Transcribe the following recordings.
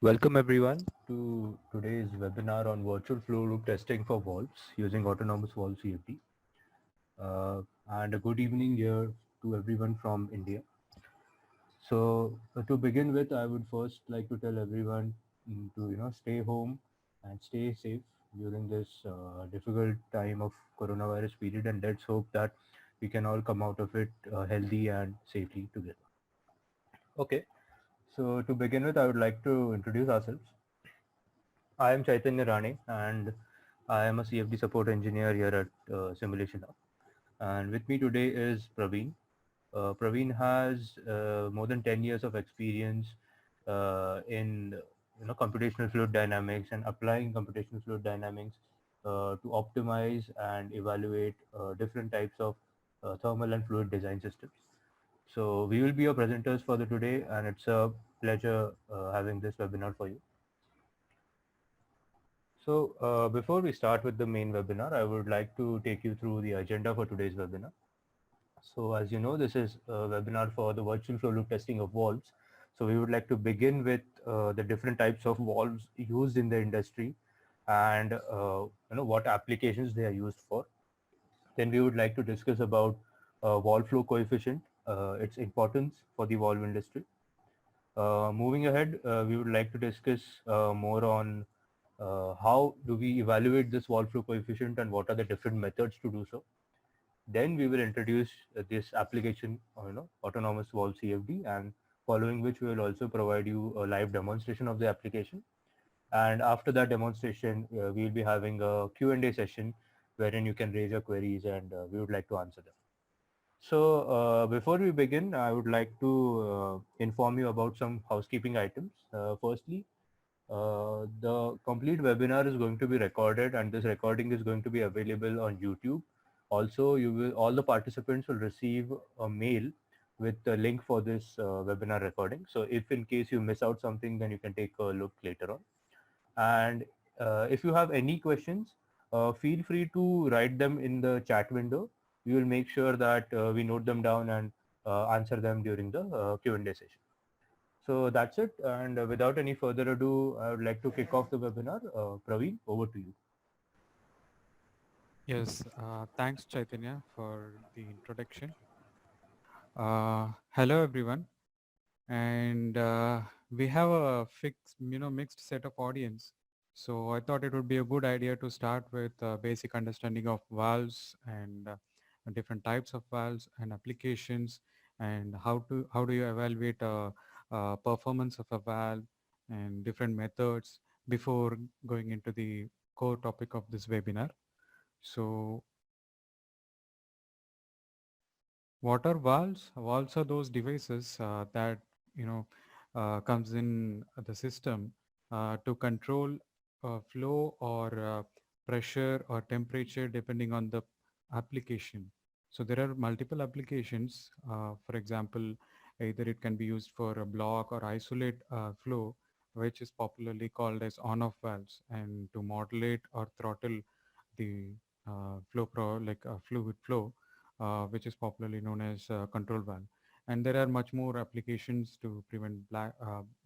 Welcome everyone to today's webinar on virtual flow loop testing for valves using autonomous valve CFD. And a good evening here to everyone from India. So to begin with, I would first like to tell everyone to stay home and stay safe during this difficult time of coronavirus period, and let's hope that we can all come out of it healthy and safely together. Okay, so to begin with, I would like to introduce ourselves. I am Chaitanya Rane, and I am a CFD support engineer here at Simulation Hub. And with me today is Praveen. Praveen has more than 10 years of experience in computational fluid dynamics and applying computational fluid dynamics to optimize and evaluate different types of thermal and fluid design systems. So we will be your presenters for the today, and it's a pleasure having this webinar for you. So before we start with the main webinar, I would like to take you through the agenda for today's webinar. So as you know, this is a webinar for the virtual flow loop testing of valves. So we would like to begin with the different types of valves used in the industry and what applications they are used for. Then we would like to discuss about valve flow coefficient, its importance for the valve industry. Moving ahead, we would like to discuss more on how do we evaluate this valve flow coefficient and what are the different methods to do so. Then we will introduce this application, autonomous valve CFD, and following which we will also provide you a live demonstration of the application. And after that demonstration, we will be having a Q&A session wherein you can raise your queries and we would like to answer them. So before we begin, I would like to inform you about some housekeeping items. Firstly, the complete webinar is going to be recorded and this recording is going to be available on YouTube. Also, all the participants will receive a mail with the link for this webinar recording. So if in case you miss out something, then you can take a look later on. And if you have any questions, feel free to write them in the chat window. We will make sure that we note them down and answer them during the Q&A session. So that's it. And without any further ado, I would like to kick off the webinar. Praveen, over to you. Yes, thanks Chaitanya for the introduction. Hello everyone, and we have a mixed set of audience. So I thought it would be a good idea to start with a basic understanding of valves and different types of valves and applications, and how do you evaluate performance of a valve and different methods before going into the core topic of this webinar. So what are valves? Valves are those devices that comes in the system to control flow or pressure or temperature depending on the application. So there are multiple applications. For example, either it can be used for a block or isolate flow, which is popularly called as on-off valves, and to modulate or throttle the fluid flow, which is popularly known as control valve. And there are much more applications to prevent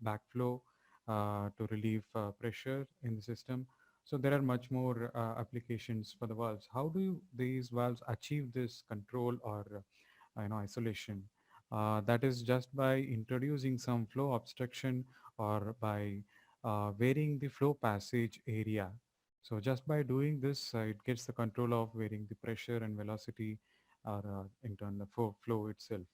backflow, to relieve pressure in the system. So there are much more applications for the valves. How do these valves achieve this control or isolation? That is just by introducing some flow obstruction or by varying the flow passage area. So just by doing this, it gets the control of varying the pressure and velocity or in turn the flow itself.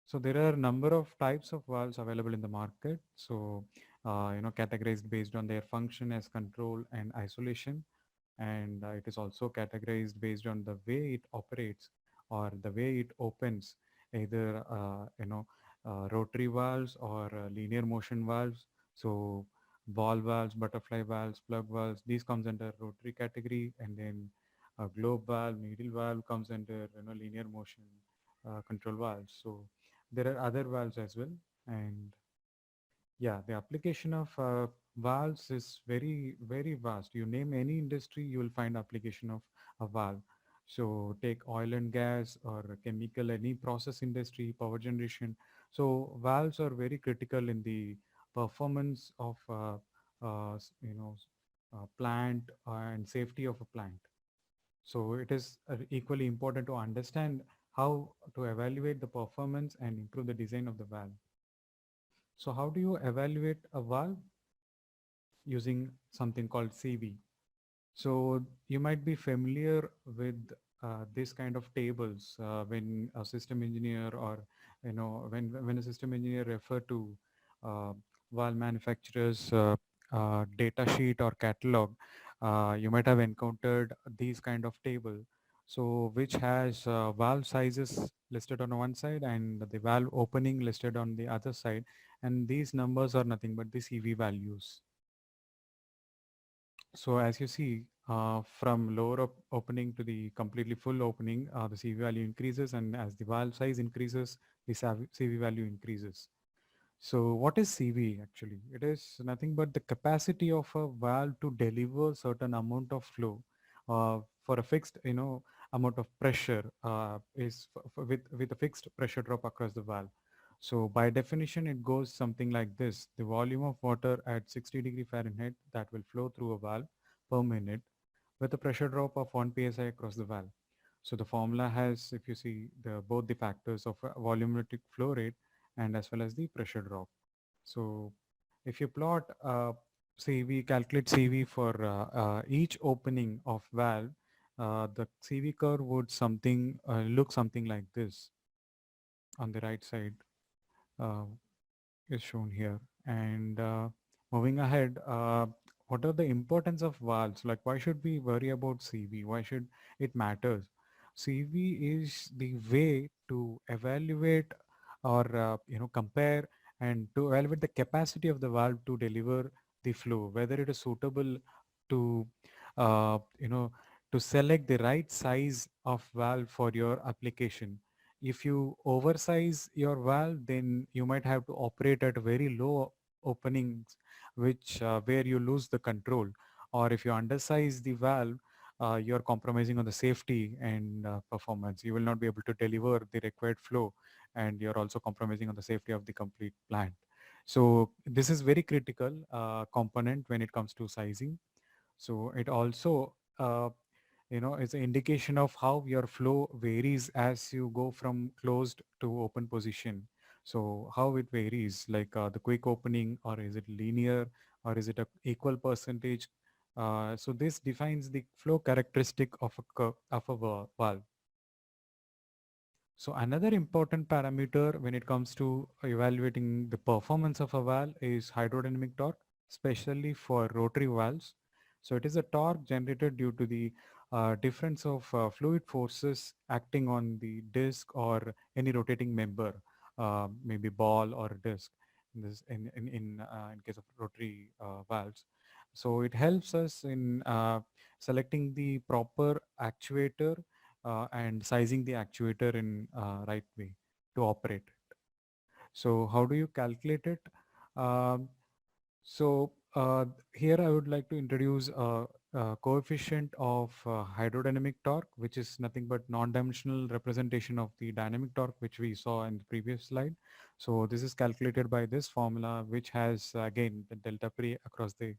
So there are a number of types of valves available in the market. So, categorized based on their function as control and isolation. And it is also categorized based on the way it operates or the way it opens, either, rotary valves or linear motion valves. So ball valves, butterfly valves, plug valves, these comes under rotary category. And then a globe valve, needle valve comes under, linear motion control valves. So there are other valves as well. And yeah, the application of valves is very, very vast. You name any industry, you will find application of a valve. So take oil and gas or chemical, any process industry, power generation. So valves are very critical in the performance of plant and safety of a plant. So it is equally important to understand how to evaluate the performance and improve the design of the valve. So how do you evaluate a valve? Using something called CV. So you might be familiar with this kind of tables when a system engineer, or when a system engineer refer to uh, valve manufacturers data sheet or catalog. You might have encountered these kind of table, so which has valve sizes listed on one side and the valve opening listed on the other side, and these numbers are nothing but the CV values. So as you see, from lower opening to the completely full opening, the CV value increases, and as the valve size increases, the CV value increases. So what is CV actually? It is nothing but the capacity of a valve to deliver certain amount of flow for a fixed, amount of pressure with a fixed pressure drop across the valve. So by definition, it goes something like this: the volume of water at 60 degree Fahrenheit that will flow through a valve per minute with a pressure drop of 1 psi across the valve. So the formula has, if you see, both the factors of volumetric flow rate and as well as the pressure drop. So if you plot CV, calculate CV for each opening of valve, the CV curve would look something like this on the right side. Uh, is shown here. And moving ahead, what are the importance of valves? Like, why should we worry about CV? Why should it matters? CV is the way to evaluate or compare and to evaluate the capacity of the valve to deliver the flow, whether it is suitable to uh, you know to select the right size of valve for your application. If you oversize your valve, then you might have to operate at very low openings, which where you lose the control. Or if you undersize the valve, you're compromising on the safety and performance. You will not be able to deliver the required flow, and you're also compromising on the safety of the complete plant. So this is very critical component when it comes to sizing. So it also it's an indication of how your flow varies as you go from closed to open position. So how it varies, like the quick opening, or is it linear, or is it a equal percentage? So this defines the flow characteristic of a valve. So another important parameter when it comes to evaluating the performance of a valve is hydrodynamic torque, especially for rotary valves. So it is a torque generated due to the difference of fluid forces acting on the disc or any rotating member, maybe ball or disc in case of rotary valves. So it helps us in selecting the proper actuator and sizing the actuator in right way to operate it. So how do you calculate it? Um, so here I would like to introduce a coefficient of hydrodynamic torque, which is nothing but non-dimensional representation of the dynamic torque, which we saw in the previous slide. So this is calculated by this formula, which has again the delta P across the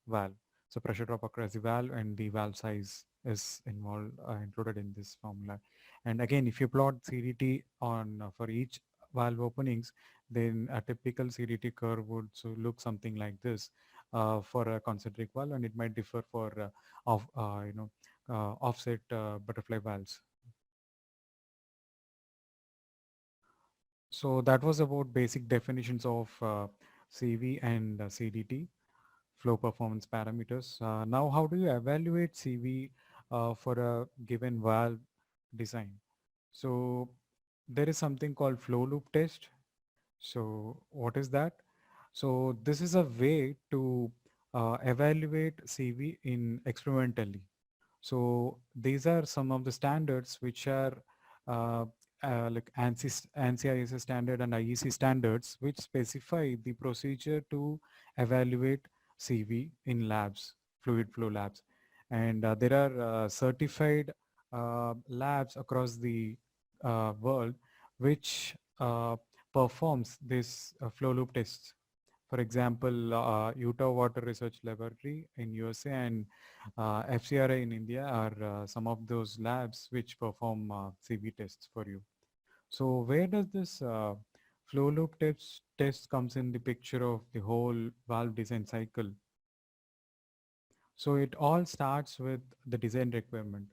valve. So pressure drop across the valve and the valve size is included in this formula. And again, if you plot CDT on for each valve openings, then a typical CDT curve would look something like this for a concentric valve, and it might differ for offset butterfly valves. So that was about basic definitions of CV and CDT, flow performance parameters. Now, how do you evaluate CV for a given valve design? So there is something called flow loop test. So what is that? So this is a way to evaluate CV in experimentally. So these are some of the standards which are uh, like ANSI ISO standard and IEC standards, which specify the procedure to evaluate CV in labs, fluid flow labs. And there are certified labs across the world which performs this flow loop tests. For example, Utah Water Research Laboratory in USA and FCRI in India are some of those labs which perform CV tests for you. So where does this flow loop test comes in the picture of the whole valve design cycle? So it all starts with the design requirement.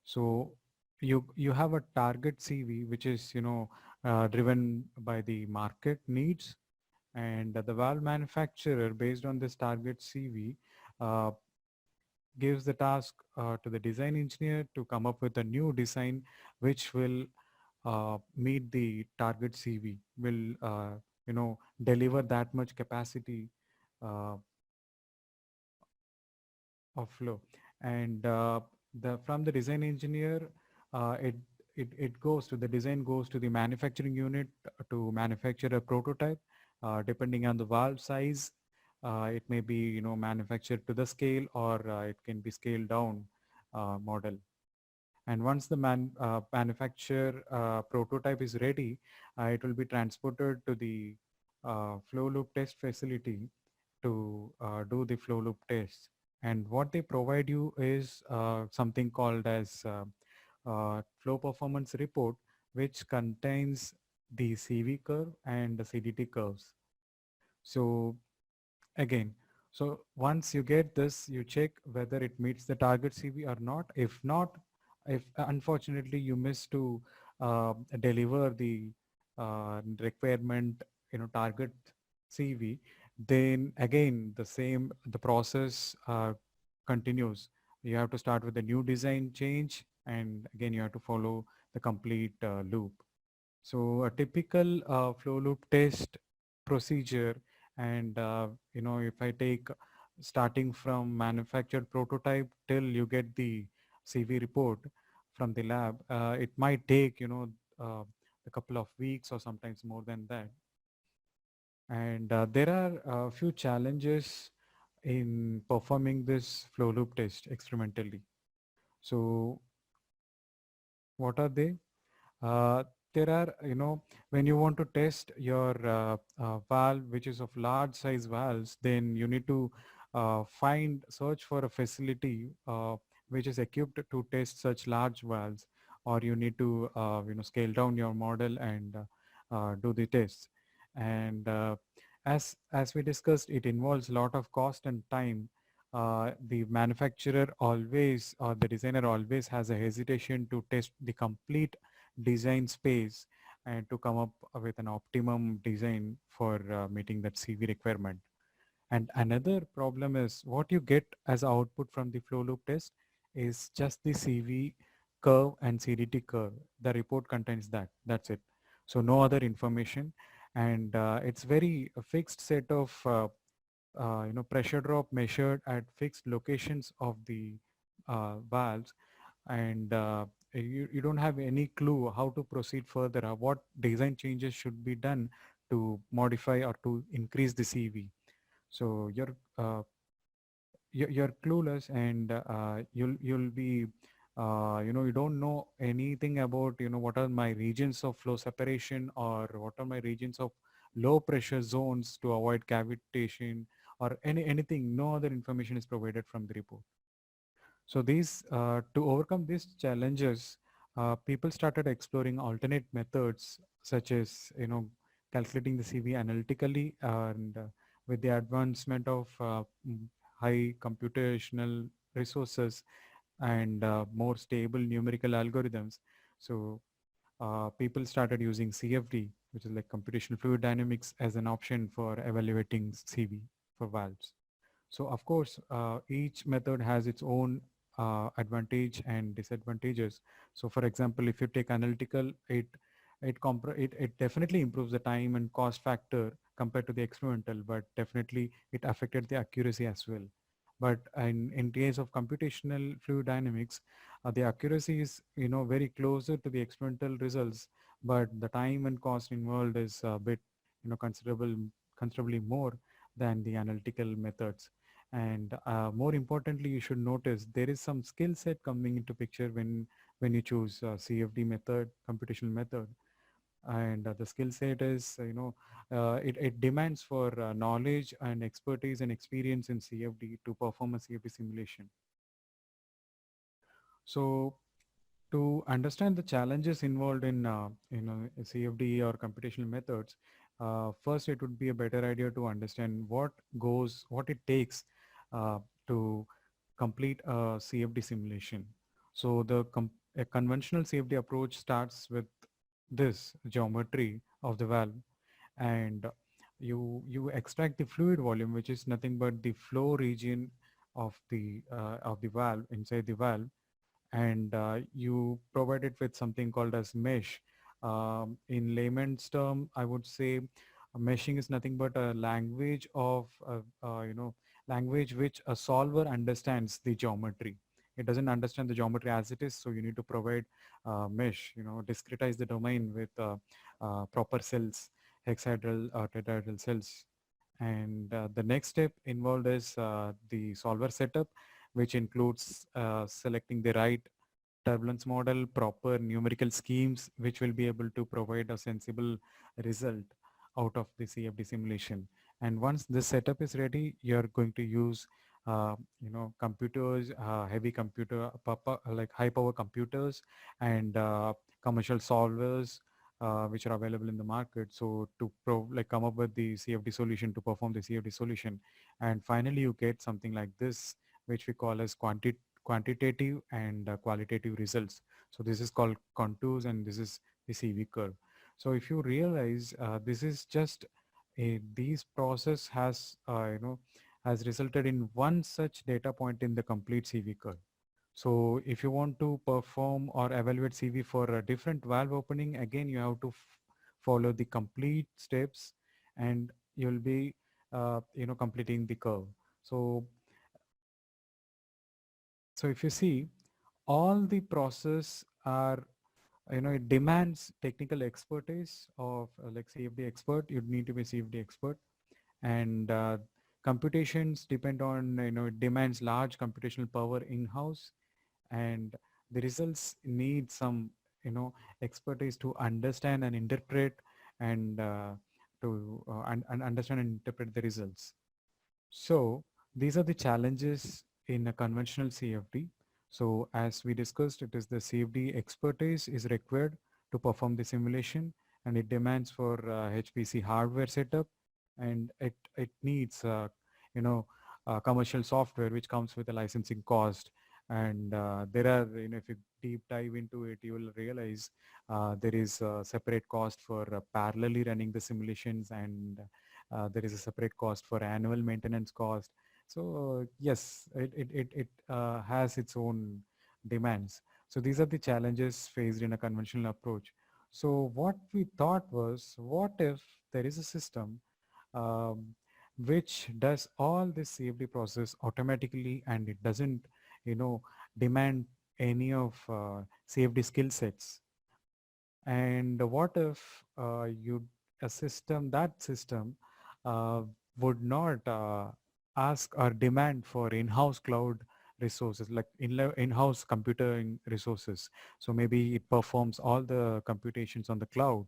So you have a target CV which is driven by the market needs, and the valve manufacturer based on this target CV uh, gives the task to the design engineer to come up with a new design which will meet the target CV, will deliver that much capacity uh, of flow. And the from the design engineer, it goes to the design goes to the manufacturing unit to manufacture a prototype. Depending on the valve size, it may be manufactured to the scale, or it can be scaled down model. And once the manufacture prototype is ready, it will be transported to the flow loop test facility to do the flow loop test. And what they provide you is something called as flow performance report, which contains the CV curve and the CDT curves. So again, so once you get this, you check whether it meets the target CV or not. If not, if unfortunately you miss to deliver the requirement, target CV, then again the process continues. You have to start with a new design change, and again you have to follow the complete loop. So a typical flow loop test procedure, and if I take starting from manufactured prototype till you get the CV report from the lab, it might take a couple of weeks or sometimes more than that. And there are a few challenges in performing this flow loop test experimentally. So what are they? Uh, there are, when you want to test your valve, which is of large size valves, then you need to search for a facility which is equipped to test such large valves, or you need to, scale down your model and do the tests. And as we discussed, it involves a lot of cost and time. The manufacturer always, or the designer always has a hesitation to test the complete design space and to come up with an optimum design for meeting that CV requirement. And another problem is what you get as output from the flow loop test is just the CV curve and CDT curve. The report contains that. That's it. So no other information, and it's very a fixed set of pressure drop measured at fixed locations of the valves, and you don't have any clue how to proceed further, what design changes should be done to modify or to increase the CV. So you're clueless, and you'll be you don't know anything about what are my regions of flow separation, or what are my regions of low pressure zones to avoid cavitation, or anything. No other information is provided from the report. So these to overcome these challenges, people started exploring alternate methods, such as calculating the CV analytically, and with the advancement of high computational resources and more stable numerical algorithms. So people started using CFD, which is like computational fluid dynamics, as an option for evaluating CV for valves. So of course, each method has its own advantage and disadvantages. So for example, if you take analytical, it definitely improves the time and cost factor compared to the experimental, but definitely it affected the accuracy as well. But in case of computational fluid dynamics, the accuracy is very closer to the experimental results, but the time and cost involved is a bit considerably more than the analytical methods. And more importantly, you should notice there is some skill set coming into picture when you choose CFD method, computational method. and the skill set is, it demands for knowledge and expertise and experience in CFD to perform a CFD simulation. So to understand the challenges involved in CFD or computational methods, first it would be a better idea to understand what it takes uh, to complete a CFD simulation. So a conventional CFD approach starts with this geometry of the valve, and you extract the fluid volume, which is nothing but the flow region of the valve, inside the valve, and you provide it with something called as mesh. In layman's term, I would say meshing is nothing but a language language which a solver understands the geometry. It doesn't understand the geometry as it is, so you need to provide mesh, discretize the domain with proper cells, hexahedral or tetrahedral cells. And the next step involved is the solver setup, which includes selecting the right turbulence model, proper numerical schemes, which will be able to provide a sensible result out of the CFD simulation. And once this setup is ready, you're going to use, computers, heavy computer, like high power computers, and commercial solvers, which are available in the market. So to come up with the CFD solution, to perform the CFD solution, and finally you get something like this, which we call as quantitative and qualitative results. So this is called contours, and this is the CV curve. So if you realize, this is just these process has resulted in one such data point in the complete CV curve. So if you want to perform or evaluate CV for a different valve opening, again you have to follow the complete steps, and you'll be completing the curve. So if you see, all the process are, it demands technical expertise of like CFD expert. You'd need to be CFD expert, and computations depend on, it demands large computational power in-house, and the results need some, expertise to understand and interpret, and and understand and interpret the results. So these are the challenges in a conventional CFD. So as we discussed, it is the CFD expertise is required to perform the simulation, and it demands for HPC hardware setup, and it needs you know commercial software which comes with a licensing cost. And there are, if you deep dive into it, you will realize there is a separate cost for parallelly running the simulations, and there is a separate cost for annual maintenance cost. So yes, it has its own demands. So these are the challenges faced in a conventional approach. So what we thought was, what if there is a system um, which does all this CFD process automatically, and it doesn't, demand any of CFD skill sets? And what if a system, that system uh, would not ask or demand for in-house cloud resources, like in-house computing resources? So maybe it performs all the computations on the cloud.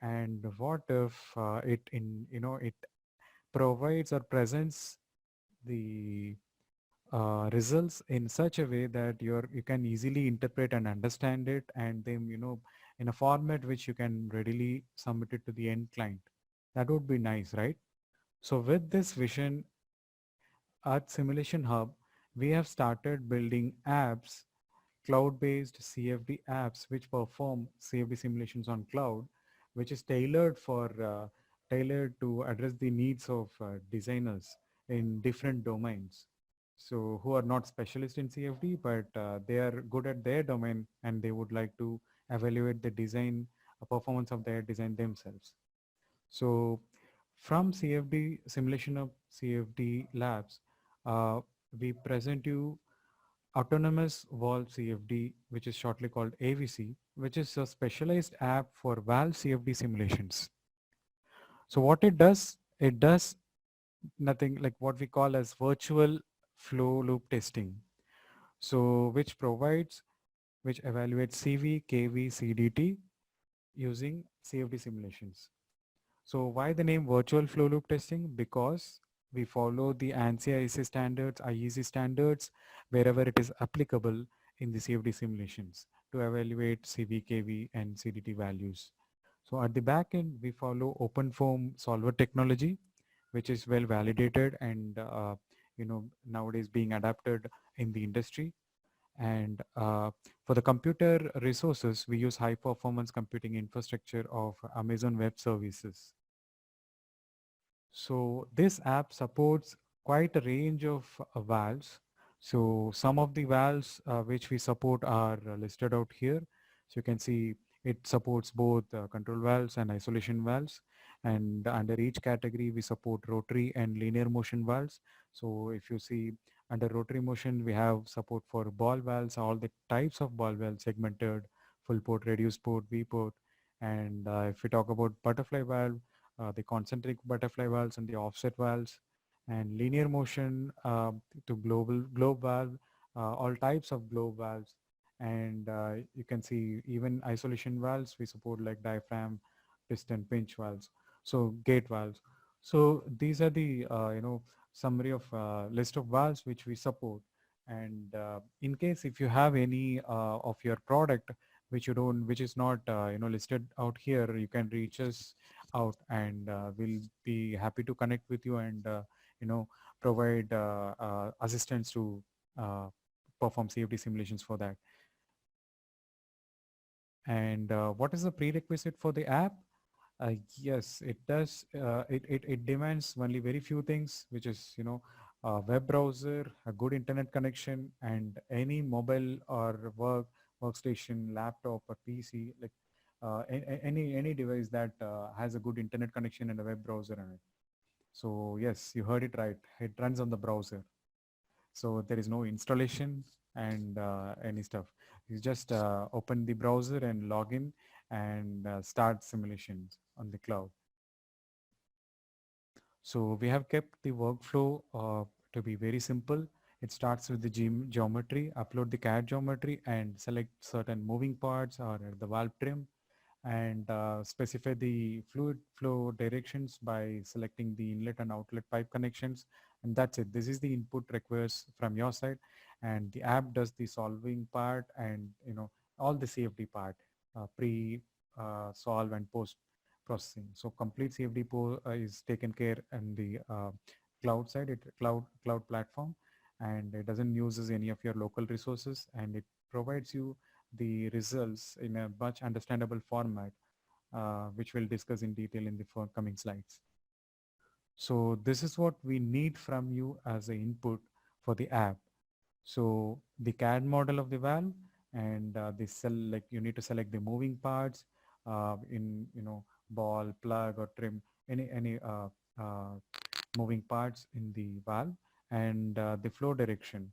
And what if it provides or presents the results in such a way that you can easily interpret and understand it, and then, in a format which you can readily submit it to the end client? That would be nice, right? So with this vision, at Simulation Hub, we have started building apps, cloud-based CFD apps which perform CFD simulations on cloud, which is tailored to address the needs of designers in different domains. So who are not specialists in CFD, but they are good at their domain, and they would like to evaluate the design, performance of their design themselves. So from CFD simulation of CFD labs, uh, we present you Autonomous Valve CFD, which is shortly called AVC, which is a specialized app for valve CFD simulations. So what it does nothing like what we call as virtual flow loop testing. So which evaluates CV, KV, CDT using CFD simulations. So why the name virtual flow loop testing? Because we follow the ANSI IEC standards, IEC standards, wherever it is applicable in the CFD simulations to evaluate CVKV and CDT values. So at the back end, we follow OpenFOAM solver technology, which is well validated and nowadays being adapted in the industry. And for the computer resources, we use high performance computing infrastructure of Amazon Web Services. So this app supports quite a range of valves. So some of the valves which we support are listed out here. So you can see it supports both control valves and isolation valves. And under each category, we support rotary and linear motion valves. So if you see under rotary motion, we have support for ball valves, all the types of ball valves, segmented, full port, reduced port, V port. And if we talk about butterfly valve, the concentric butterfly valves and the offset valves, and linear motion to global globe valve, all types of globe valves. And you can see even isolation valves we support, like diaphragm, piston, pinch valves, so gate valves. So these are the summary of list of valves which we support. And in case if you have any of your product which is not listed out here, you can reach us out, and we'll be happy to connect with you and you know provide assistance to uh, perform CFD simulations for that. And what is the prerequisite for the app? Yes, it does. It demands only very few things, which is a web browser, a good internet connection, and any mobile or workstation, laptop or PC, like any device that has a good internet connection and a web browser in it. So yes, you heard it right. It runs on the browser. So there is no installation and any stuff. You just open the browser and log in and start simulations on the cloud. So we have kept the workflow to be very simple. It starts with the geometry, upload the CAD geometry and select certain moving parts or the valve trim, and specify the fluid flow directions by selecting the inlet and outlet pipe connections. And that's it. This is the input requires from your side, and the app does the solving part and all the CFD part, pre solve and post processing. So complete CFD is taken care in the cloud side, cloud platform, and it doesn't uses any of your local resources, and it provides you the results in a much understandable format, which we'll discuss in detail in the forthcoming slides. So this is what we need from you as an input for the app. So the CAD model of the valve, and the cell, like you need to select the moving parts in ball, plug or trim, any moving parts in the valve, and the flow direction,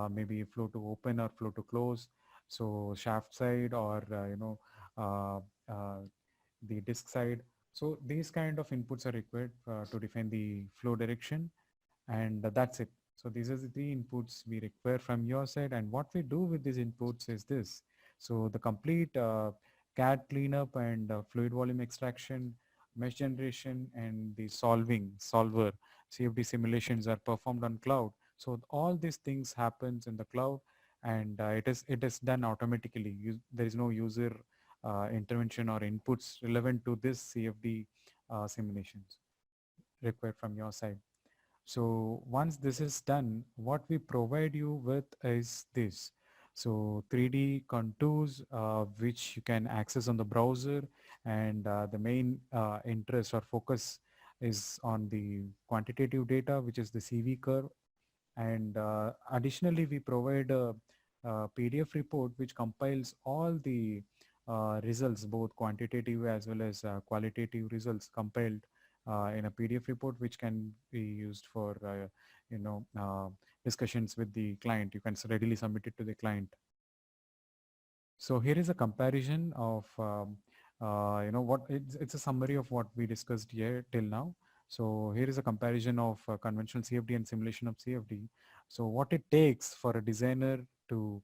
maybe flow to open or flow to close, so shaft side or uh, uh, the disk side. So these kind of inputs are required to define the flow direction, and that's it. So these are the three inputs we require from your side, and what we do with these inputs is this. So the complete CAD cleanup and fluid volume extraction, mesh generation, and the solver CFD simulations are performed on cloud. So all these things happens in the cloud, and it is done automatically. There is no user intervention or inputs relevant to this CFD simulations required from your side. So once this is done, what we provide you with is this. So 3D contours, which you can access on the browser, and the main interest or focus is on the quantitative data, which is the CV curve. And additionally, we provide a PDF report which compiles all the results, both quantitative as well as qualitative results compiled in a PDF report, which can be used for you know uh, discussions with the client. You can readily submit it to the client. So here is a comparison of what it's a summary of what we discussed here till now. So here is a comparison of conventional CFD and simulation of CFD. So what it takes for a designer to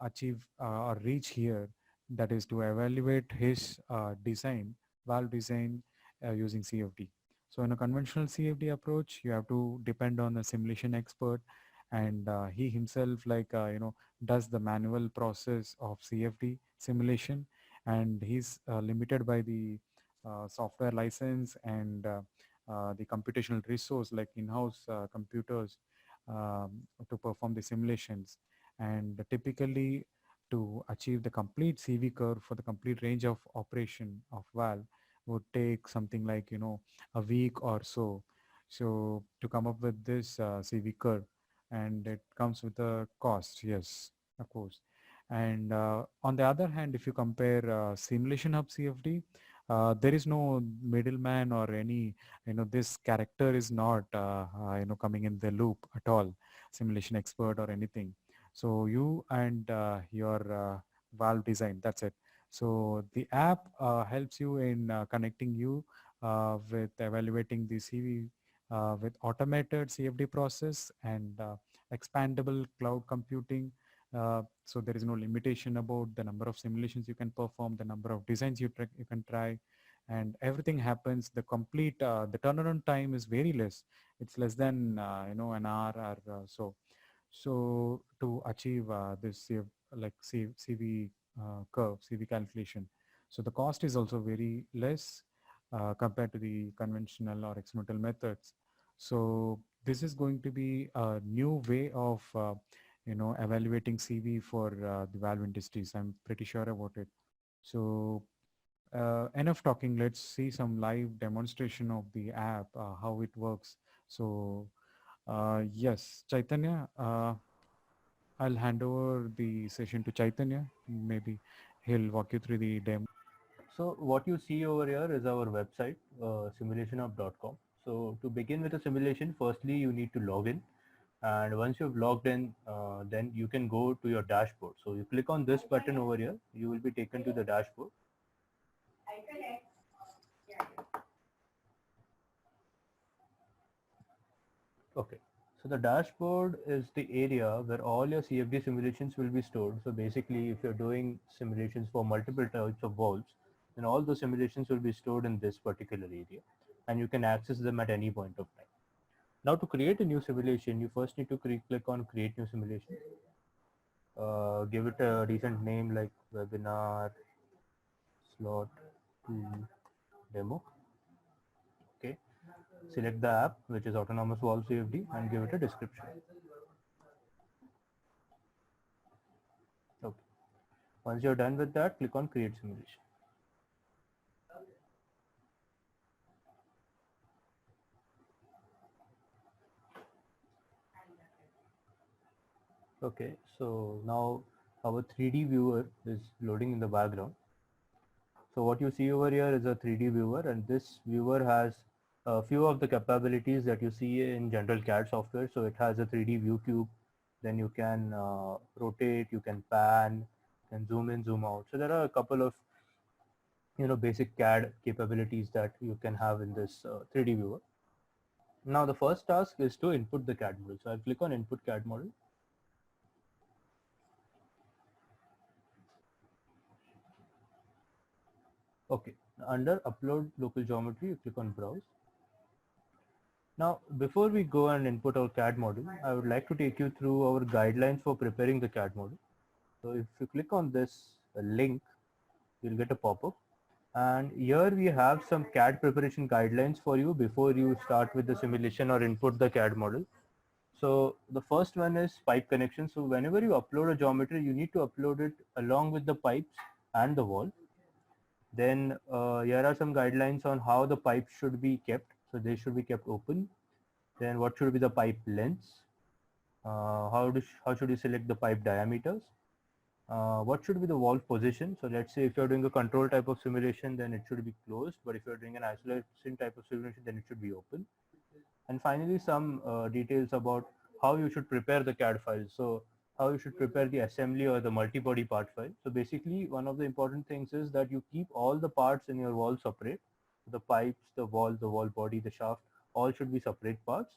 achieve or reach here that is to evaluate his design, valve design using CFD. So in a conventional CFD approach, you have to depend on a simulation expert, and he himself does the manual process of CFD simulation, and he's limited by the software license and the computational resource like in-house computers to perform the simulations. And typically, to achieve the complete CV curve for the complete range of operation of valve would take something like a week or so. So to come up with this CV curve, and it comes with a cost, yes, of course. And on the other hand, if you compare simulation hub CFD, there is no middleman or any, this character is not coming in the loop at all, simulation expert or anything. So you and your valve design, that's it. So the app helps you in connecting you with evaluating the CV with automated CFD process and expandable cloud computing. So there is no limitation about the number of simulations you can perform, the number of designs you can try, and everything happens. The complete the turnaround time is very less. It's less than an hour or so. So to achieve this CV curve, CV calculation, so the cost is also very less compared to the conventional or experimental methods. So this is going to be a new way of evaluating CV for the valve industries. I'm pretty sure about it. So enough talking. Let's see some live demonstration of the app, how it works. So yes, Chaitanya, I'll hand over the session to Chaitanya. Maybe he'll walk you through the demo. So what you see over here is our website, simulationhub.com. So to begin with a simulation, firstly you need to log in, and once you've logged in, then you can go to your dashboard. So you click on this button over here, you will be taken to the dashboard. Okay. So the dashboard is the area where all your CFD simulations will be stored. So basically, if you're doing simulations for multiple types of valves, then all those simulations will be stored in this particular area, and you can access them at any point of time. Now to create a new simulation, you first need to click on create new simulation. Give it a decent name like webinar slot 2 demo. Okay. Select the app, which is Autonomous Valve CFD, and give it a description. Okay. Once you're done with that, click on create simulation. Okay, so now our 3D viewer is loading in the background. So what you see over here is a 3D viewer, and this viewer has a few of the capabilities that you see in general CAD software. So it has a 3D view cube, then you can rotate, you can pan, you can zoom in, zoom out. So there are a couple of basic CAD capabilities that you can have in this 3D viewer. Now the first task is to input the CAD model. So I'll click on input CAD model. Okay, under upload local geometry, you click on browse. Now, before we go and input our CAD model, I would like to take you through our guidelines for preparing the CAD model. So if you click on this link, you'll get a pop-up. And here we have some CAD preparation guidelines for you before you start with the simulation or input the CAD model. So the first one is pipe connection. So whenever you upload a geometry, you need to upload it along with the pipes and the wall. Then here are some guidelines on how the pipes should be kept. So they should be kept open. Then what should be the pipe lengths? How should you select the pipe diameters? What should be the valve position? So let's say if you're doing a control type of simulation, then it should be closed. But if you're doing an isolation type of simulation, then it should be open. And finally, some details about how you should prepare the CAD file. So how you should prepare the assembly or the multi-body part file. So basically, one of the important things is that you keep all the parts in your wall separate. The pipes, the wall body, the shaft, all should be separate parts.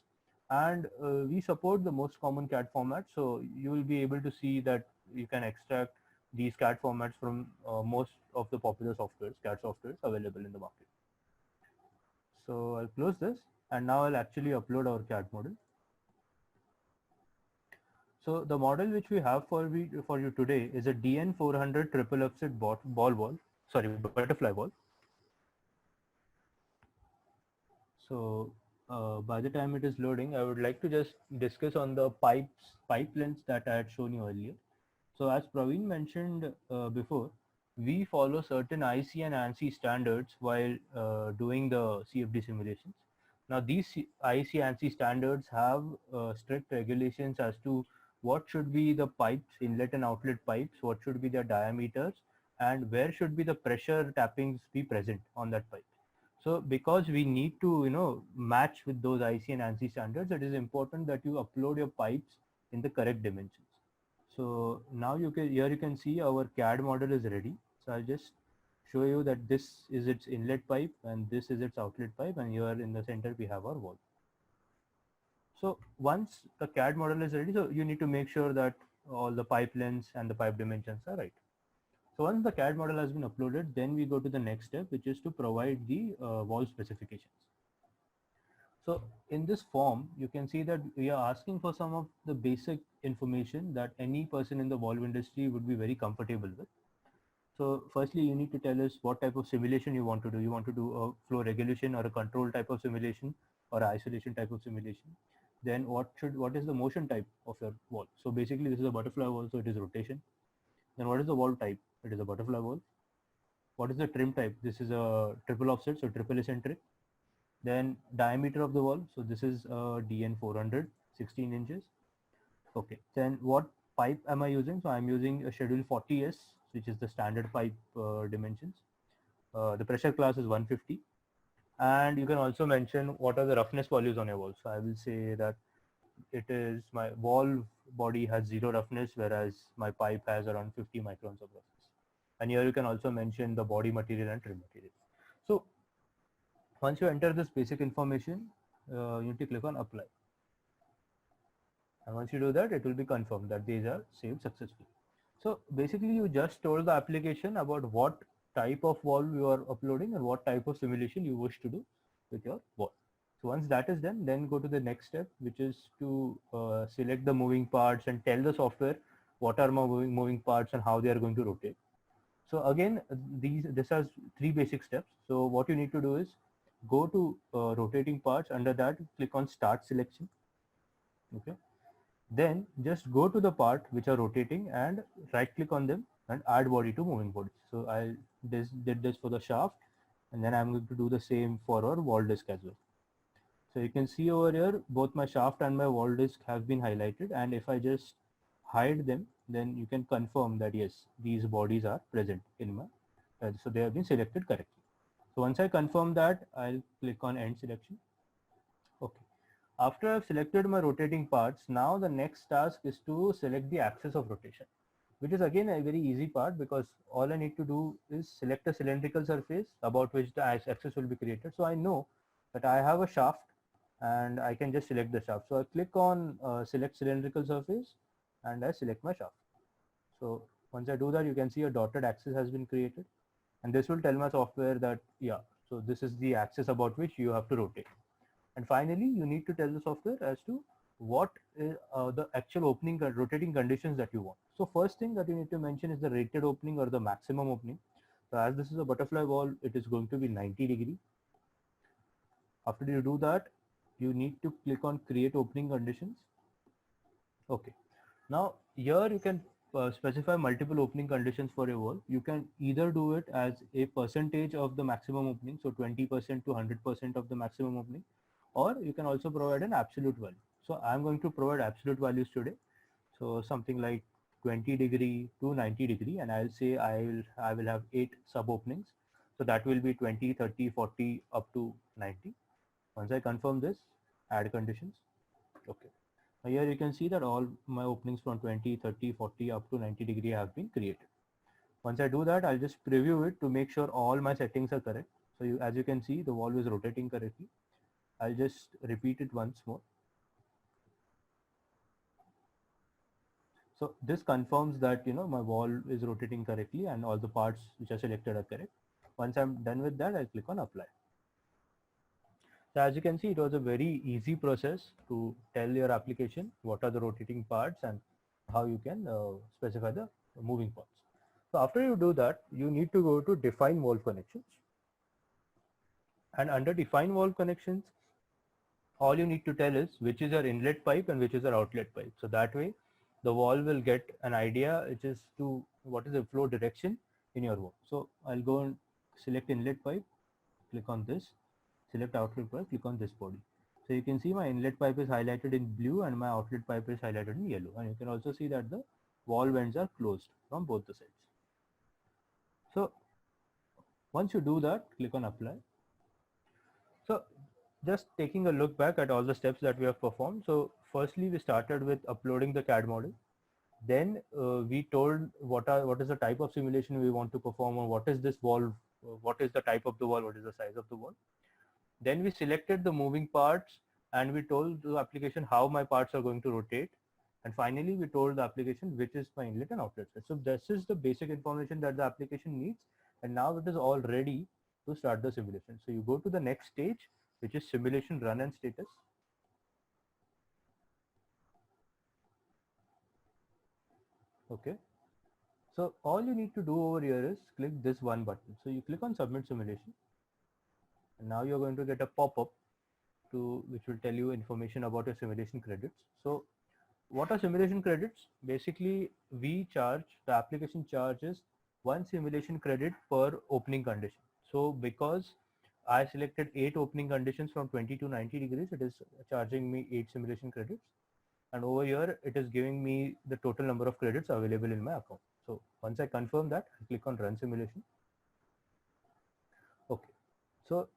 And we support the most common CAD format. So you will be able to see that you can extract these CAD formats from most of the popular softwares, CAD softwares available in the market. So I'll close this, and now I'll actually upload our CAD model. So the model which we have for you today is a DN400 triple offset butterfly wall. So by the time it is loading, I would like to just discuss on the pipe lengths that I had shown you earlier. So as Praveen mentioned before, we follow certain IC and ANSI standards while doing the CFD simulations. Now these IC ANSI standards have strict regulations as to what should be the pipes, inlet and outlet pipes, what should be their diameters, and where should be the pressure tappings be present on that pipe. So because we need to, match with those IC and ANSI standards, it is important that you upload your pipes in the correct dimensions. So now here you can see our CAD model is ready. So I'll just show you that this is its inlet pipe and this is its outlet pipe, and here in the center we have our wall. So once the CAD model is ready, so you need to make sure that all the pipe lengths and the pipe dimensions are right. So once the CAD model has been uploaded, then we go to the next step, which is to provide the wall specifications. So in this form, you can see that we are asking for some of the basic information that any person in the valve industry would be very comfortable with. So firstly, you need to tell us what type of simulation you want to do. You want to do a flow regulation or a control type of simulation or an isolation type of simulation. Then what is the motion type of your wall? So basically this is a butterfly wall, so it is rotation. Then what is the wall type? It is a butterfly wall. What is the trim type? This is a triple offset, so triple eccentric. Then diameter of the wall, so this is DN400, 16 inches. Okay, then what pipe am I using? So I'm using a schedule 40S, which is the standard pipe dimensions. The pressure class is 150. And you can also mention what are the roughness values on your wall. So I will say that it is my wall body has 0 roughness, whereas my pipe has around 50 microns of roughness. And here you can also mention the body material and trim material. So once you enter this basic information, you need to click on apply. And once you do that, it will be confirmed that these are saved successfully. So basically you just told the application about what type of wall you are uploading and what type of simulation you wish to do with your wall. So once that is done, then go to the next step, which is to select the moving parts and tell the software what are my moving parts and how they are going to rotate. So again, this has 3 basic steps. So what you need to do is go to rotating parts. Under that, click on start selection. Okay. Then just go to the part which are rotating and right click on them and add body to moving bodies. So I did this for the shaft, and then I'm going to do the same for our wall disc as well. So you can see over here, both my shaft and my wall disc have been highlighted, and if I just hide them, then you can confirm that yes, these bodies are present in my, so they have been selected correctly. So once I confirm that, I'll click on end selection. Okay. After I've selected my rotating parts, now the next task is to select the axis of rotation, which is again a very easy part because all I need to do is select a cylindrical surface about which the axis will be created. So I know that I have a shaft and I can just select the shaft. So I click on select cylindrical surface and I select my shaft. So once I do that, you can see a dotted axis has been created, and this will tell my software that, yeah, so this is the axis about which you have to rotate. And finally, you need to tell the software as to what is the actual opening rotating conditions that you want. So first thing that you need to mention is the rated opening or the maximum opening. So as this is a butterfly wall, it is going to be 90 degree. After you do that, you need to click on create opening conditions. Okay. Now here you can specify multiple opening conditions for your wall. You can either do it as a percentage of the maximum opening, so 20% to 100% of the maximum opening, or you can also provide an absolute value. So I'm going to provide absolute values today. So something like 20 degree to 90 degree, and I'll say I will have 8 sub openings. So that will be 20, 30, 40 up to 90. Once I confirm this, add conditions. Okay. Now here you can see that all my openings from 20, 30, 40 up to 90 degree have been created. Once I do that, I'll just preview it to make sure all my settings are correct. So as you can see, the wall is rotating correctly. I'll just repeat it once more. So this confirms that my valve is rotating correctly and all the parts which are selected are correct. Once I'm done with that, I click on apply. So as you can see, it was a very easy process to tell your application what are the rotating parts and how you can specify the moving parts. So after you do that, you need to go to define valve connections. And under define valve connections, all you need to tell is which is your inlet pipe and which is your outlet pipe. So that way the valve will get an idea which is to what is the flow direction in your valve. So I'll go and select inlet pipe, click on this, select outlet pipe, click on this body. So you can see my inlet pipe is highlighted in blue and my outlet pipe is highlighted in yellow. And you can also see that the valve ends are closed from both the sides. So once you do that, click on apply. So just taking a look back at all the steps that we have performed. So firstly, we started with uploading the CAD model. Then we told what is the type of simulation we want to perform, or what is this valve, what is the type of the valve, what is the size of the valve. Then we selected the moving parts and we told the application how my parts are going to rotate. And finally, we told the application which is my inlet and outlet. So this is the basic information that the application needs. And now it is all ready to start the simulation. So you go to the next stage, which is simulation run and status. Okay. So all you need to do over here is click this one button. So you click on submit simulation. And now you're going to get a pop-up which will tell you information about your simulation credits. So what are simulation credits? Basically, the application charges one simulation credit per opening condition. So because I selected 8 opening conditions from 20 to 90 degrees, it is charging me 8 simulation credits. And over here, it is giving me the total number of credits available in my account. So once I confirm that, I click on run simulation. Okay. So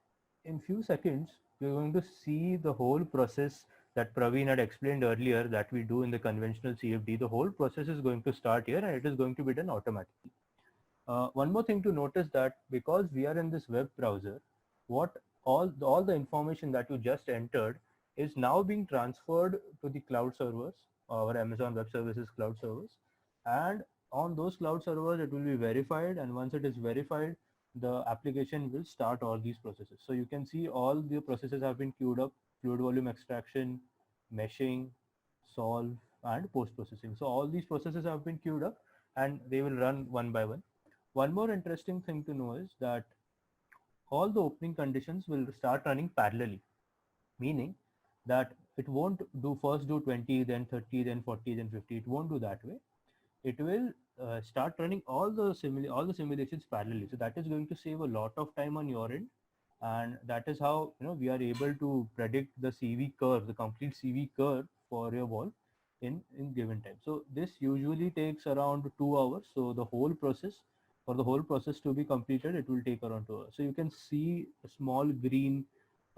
in few seconds, you're going to see the whole process that Praveen had explained earlier that we do in the conventional CFD. The whole process is going to start here and it is going to be done automatically. One more thing to notice that because we are in this web browser, what all the information that you just entered is now being transferred to the cloud servers, our Amazon Web Services cloud servers. And on those cloud servers, it will be verified. And once it is verified, the application will start all these processes. So you can see all the processes have been queued up: fluid volume extraction, meshing, solve, and post-processing. So all these processes have been queued up and they will run one by one. One more interesting thing to know is that all the opening conditions will start running parallelly, meaning that it won't do first do 20, then 30, then 40, then 50. It won't do that way. It will start running all the simulations parallelly. So that is going to save a lot of time on your end, and that is how we are able to predict the CV curve, the complete CV curve for your valve in given time. So this usually takes around 2 hours. So the whole process, for the whole process to be completed, it will take around 2 hours. So you can see a small green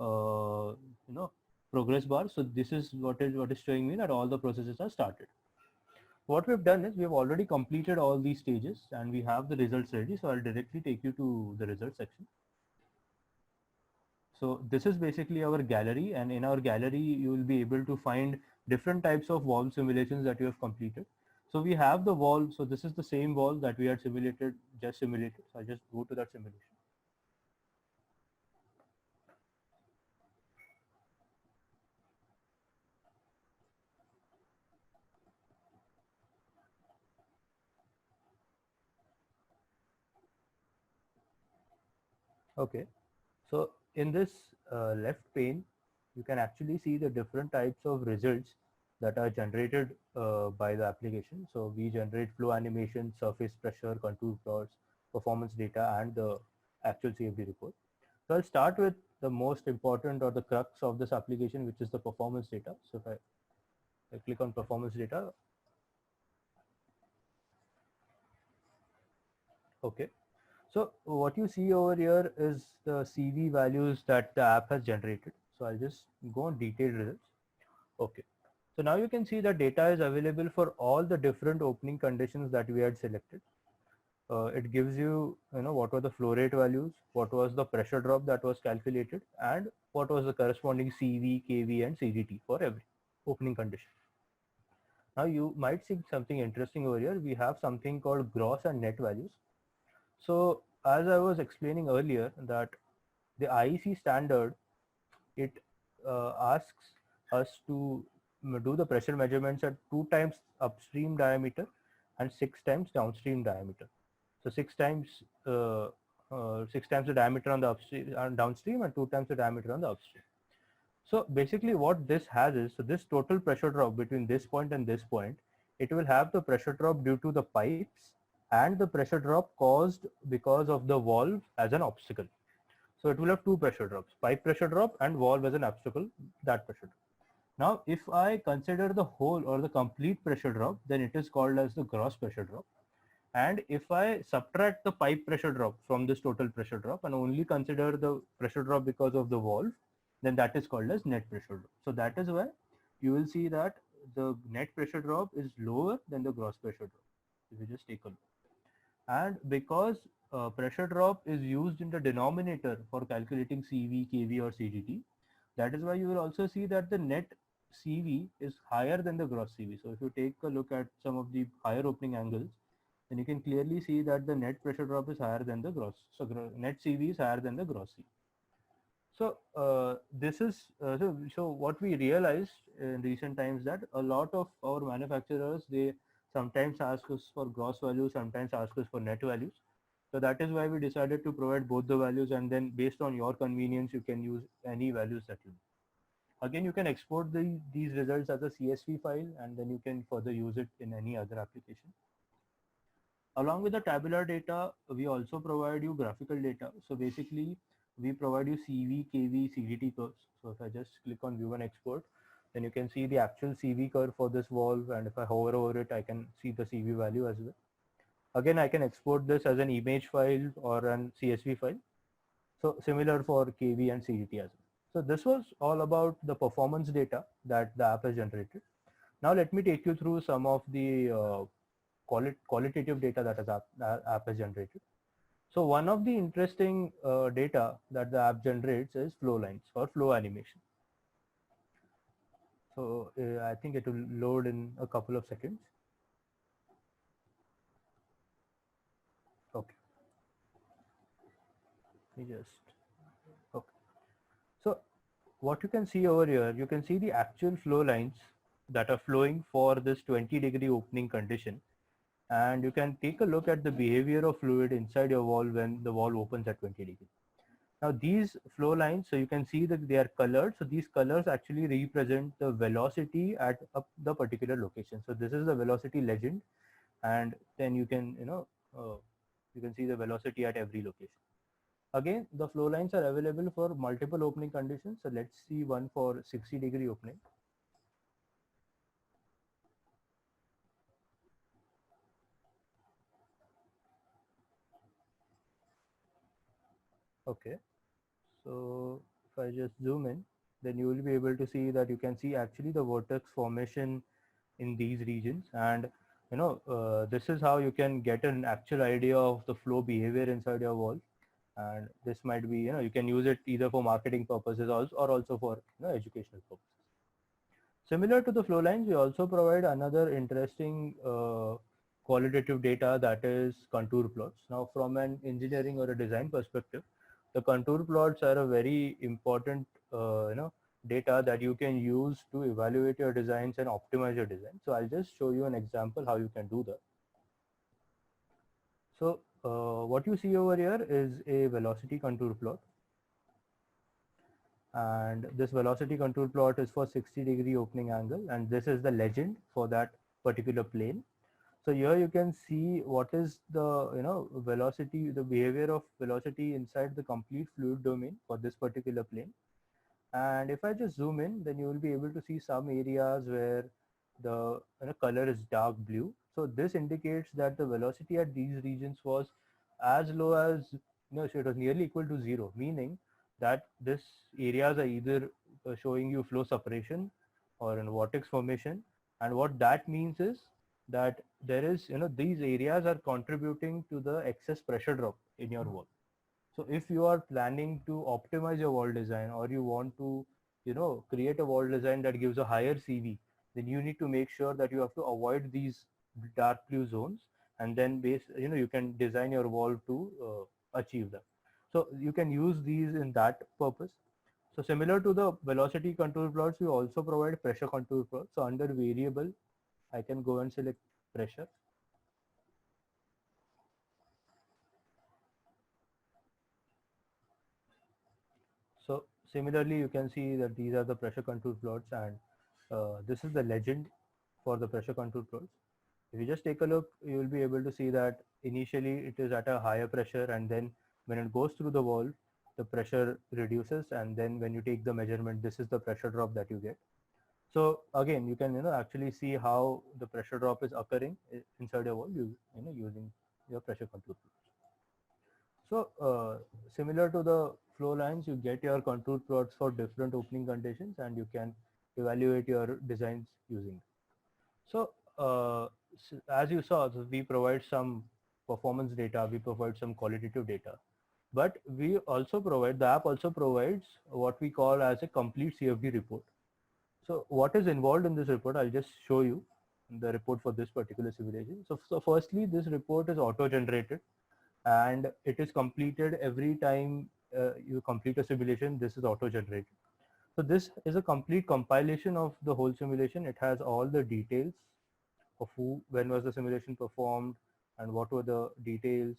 uh, progress bar. So this is what is showing me that all the processes are started. What we've done is we have already completed all these stages and we have the results ready. So I'll directly take you to the results section. So this is basically our gallery, and in our gallery you will be able to find different types of valve simulations that you have completed. So we have the valve. So this is the same valve that we had just simulated. So I'll just go to that simulation. Okay. So in this left pane, you can actually see the different types of results that are generated by the application. So we generate flow animation, surface pressure, contour plots, performance data, and the actual CFD report. So I'll start with the most important or the crux of this application, which is the performance data. So if I click on performance data, okay. So what you see over here is the CV values that the app has generated. So I'll just go on detailed results. Okay. So now you can see that data is available for all the different opening conditions that we had selected. It gives you, what were the flow rate values, what was the pressure drop that was calculated, and what was the corresponding CV, KV, and CGT for every opening condition. Now you might see something interesting over here. We have something called gross and net values. So as I was explaining earlier that the IEC standard, it asks us to do the pressure measurements at 2 times upstream diameter and 6 times downstream diameter. So 6 times the diameter on the upstream and downstream, and 2 times the diameter on the upstream. So basically what this has is, so this total pressure drop between this point and this point, it will have the pressure drop due to the pipes and the pressure drop caused because of the valve as an obstacle. So it will have two pressure drops, pipe pressure drop and valve as an obstacle, that pressure drop. Now, if I consider the whole or the complete pressure drop, then it is called as the gross pressure drop. And if I subtract the pipe pressure drop from this total pressure drop and only consider the pressure drop because of the valve, then that is called as net pressure drop. So that is why you will see that the net pressure drop is lower than the gross pressure drop. If you just take a look. And because pressure drop is used in the denominator for calculating CV, KV or CDT, that is why you will also see that the net CV is higher than the gross CV. So if you take a look at some of the higher opening angles, then you can clearly see that the net pressure drop is higher than the gross. So net CV is higher than the gross CV. So this is so what we realized in recent times, that a lot of our manufacturers, they sometimes ask us for gross values, sometimes ask us for net values. So that is why we decided to provide both the values, and then based on your convenience, you can use any values that you need. Again, you can export these results as a CSV file, and then you can further use it in any other application. Along with the tabular data, we also provide you graphical data. So basically, we provide you CV, KV, CDT curves. So if I just click on view and export, then you can see the actual CV curve for this valve, and if I hover over it, I can see the CV value as well. Again, I can export this as an image file or an CSV file. So similar for KV and CDT as well. So this was all about the performance data that the app has generated. Now let me take you through some of the qualitative data that the app has generated. So one of the interesting data that the app generates is flow lines or flow animation. So I think it will load in a couple of seconds. Okay. Let me just, okay. So what you can see over here, you can see the actual flow lines that are flowing for this 20-degree opening condition. And you can take a look at the behavior of fluid inside your valve when the valve opens at 20 degrees. Now these flow lines, so you can see that they are colored. So these colors actually represent the velocity at the particular location. So this is the velocity legend, and then you can, you can see the velocity at every location. Again, the flow lines are available for multiple opening conditions. So let's see one for 60-degree opening. Okay. So if I just zoom in, then you will be able to see that you can see actually the vortex formation in these regions. And this is how you can get an actual idea of the flow behavior inside your valve. And this might be, you can use it either for marketing purposes or also for educational purposes. Similar to the flow lines, we also provide another interesting qualitative data, that is contour plots. Now from an engineering or a design perspective, the contour plots are a very important data that you can use to evaluate your designs and optimize your design. So I'll just show you an example how you can do that. So what you see over here is a velocity contour plot, and this velocity contour plot is for 60-degree opening angle, and this is the legend for that particular plane. So here you can see what is the velocity, the behavior of velocity inside the complete fluid domain for this particular plane. And if I just zoom in, then you will be able to see some areas where the color is dark blue. So this indicates that the velocity at these regions was as low as, so it was nearly equal to zero, meaning that this areas are either showing you flow separation or in vortex formation. And what that means is that there is, these areas are contributing to the excess pressure drop in your wall. So if you are planning to optimize your wall design, or you want to, create a wall design that gives a higher CV, then you need to make sure that you have to avoid these dark blue zones, and then you can design your valve to achieve that. So you can use these in that purpose. So similar to the velocity contour plots, we also provide pressure contour plots. So under variable, I can go and select pressure. So similarly, you can see that these are the pressure contour plots, and this is the legend for the pressure contour plots. If you just take a look, you will be able to see that initially it is at a higher pressure, and then when it goes through the valve, the pressure reduces, and then when you take the measurement, this is the pressure drop that you get. So again, you can actually see how the pressure drop is occurring inside your valve, using your pressure contour plots. So similar to the flow lines, you get your contour plots for different opening conditions, and you can evaluate your designs using them. So as you saw, so we provide some performance data, we provide some qualitative data, but the app also provides what we call as a complete CFD report. So what is involved in this report, I'll just show you the report for this particular simulation. So firstly, this report is auto-generated, and it is completed every time you complete a simulation. This is auto-generated. So this is a complete compilation of the whole simulation. It has all the details of when was the simulation performed, and what were the details.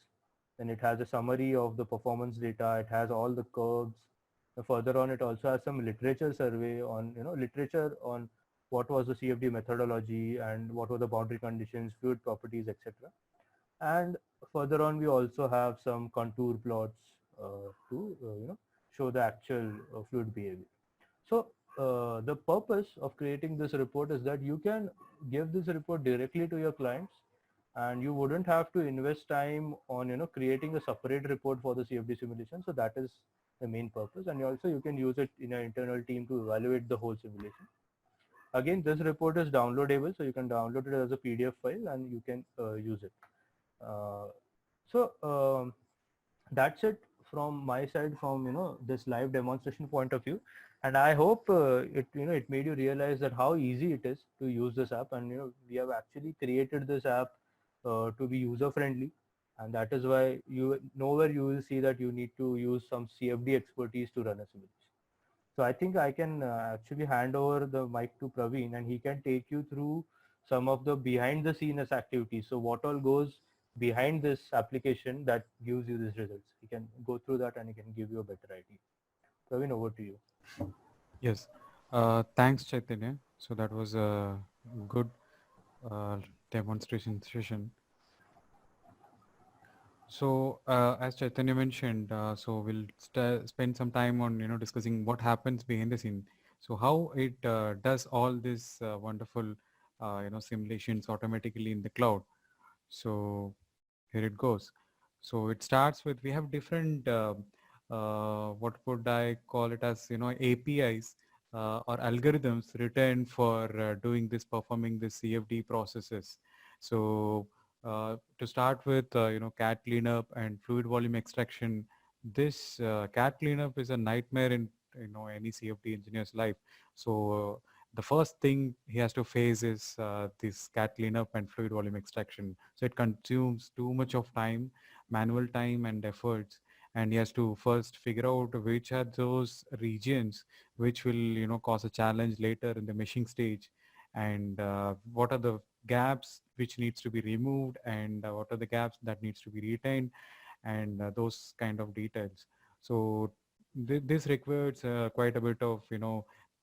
Then it has a summary of the performance data. It has all the curves. And further on, it also has some literature survey on, literature on what was the CFD methodology and what were the boundary conditions, fluid properties, etc. And further on, we also have some contour plots to, show the actual fluid behavior. So the purpose of creating this report is that you can give this report directly to your clients, and you wouldn't have to invest time on creating a separate report for the CFD simulation. So that is the main purpose, and also you can use it in an internal team to evaluate the whole simulation. Again, this report is downloadable, so you can download it as a PDF file and you can use it. Uh, so that's it from my side, from this live demonstration point of view, and I hope it made you realize that how easy it is to use this app. And we have actually created this app to be user friendly, and that is why nowhere you will see that you need to use some CFD expertise to run a simulation. So I think I can actually hand over the mic to Praveen, and he can take you through some of the behind the scenes activities. So what all goes behind this application that gives you these results? He can go through that and he can give you a better idea. Praveen, over to you. Yes. Thanks, Chaitanya. So that was a good demonstration session. So as Chaitanya mentioned, so we'll spend some time on discussing what happens behind the scene. So how it does all this wonderful simulations automatically in the cloud. So here it goes. So it starts with, we have different what would I call it as, APIs or algorithms written for doing this, performing the CFD processes. So to start with, cat cleanup and fluid volume extraction. This cat cleanup is a nightmare in any CFD engineer's life. So the first thing he has to face is this cat cleanup and fluid volume extraction. So it consumes too much of time, manual time and efforts, and he has to first figure out which are those regions which will cause a challenge later in the meshing stage, and what are the gaps which needs to be removed, and what are the gaps that needs to be retained, and those kind of details. So this requires quite a bit of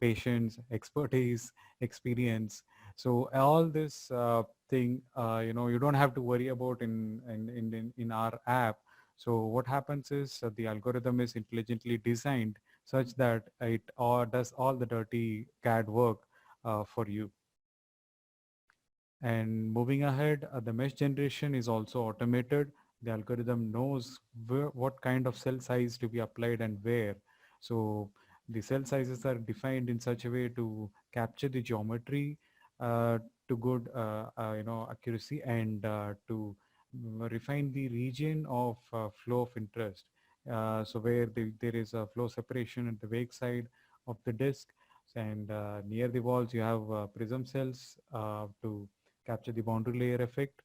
patience, expertise, experience. So all this thing, you don't have to worry about in our app. So what happens is the algorithm is intelligently designed such that it does all the dirty CAD work for you. And moving ahead, the mesh generation is also automated. The algorithm knows what kind of cell size to be applied and where. So the cell sizes are defined in such a way to capture the geometry to good accuracy, and to refine the region of flow of interest. So where there is a flow separation at the wake side of the disk, and near the walls you have prism cells to capture the boundary layer effect.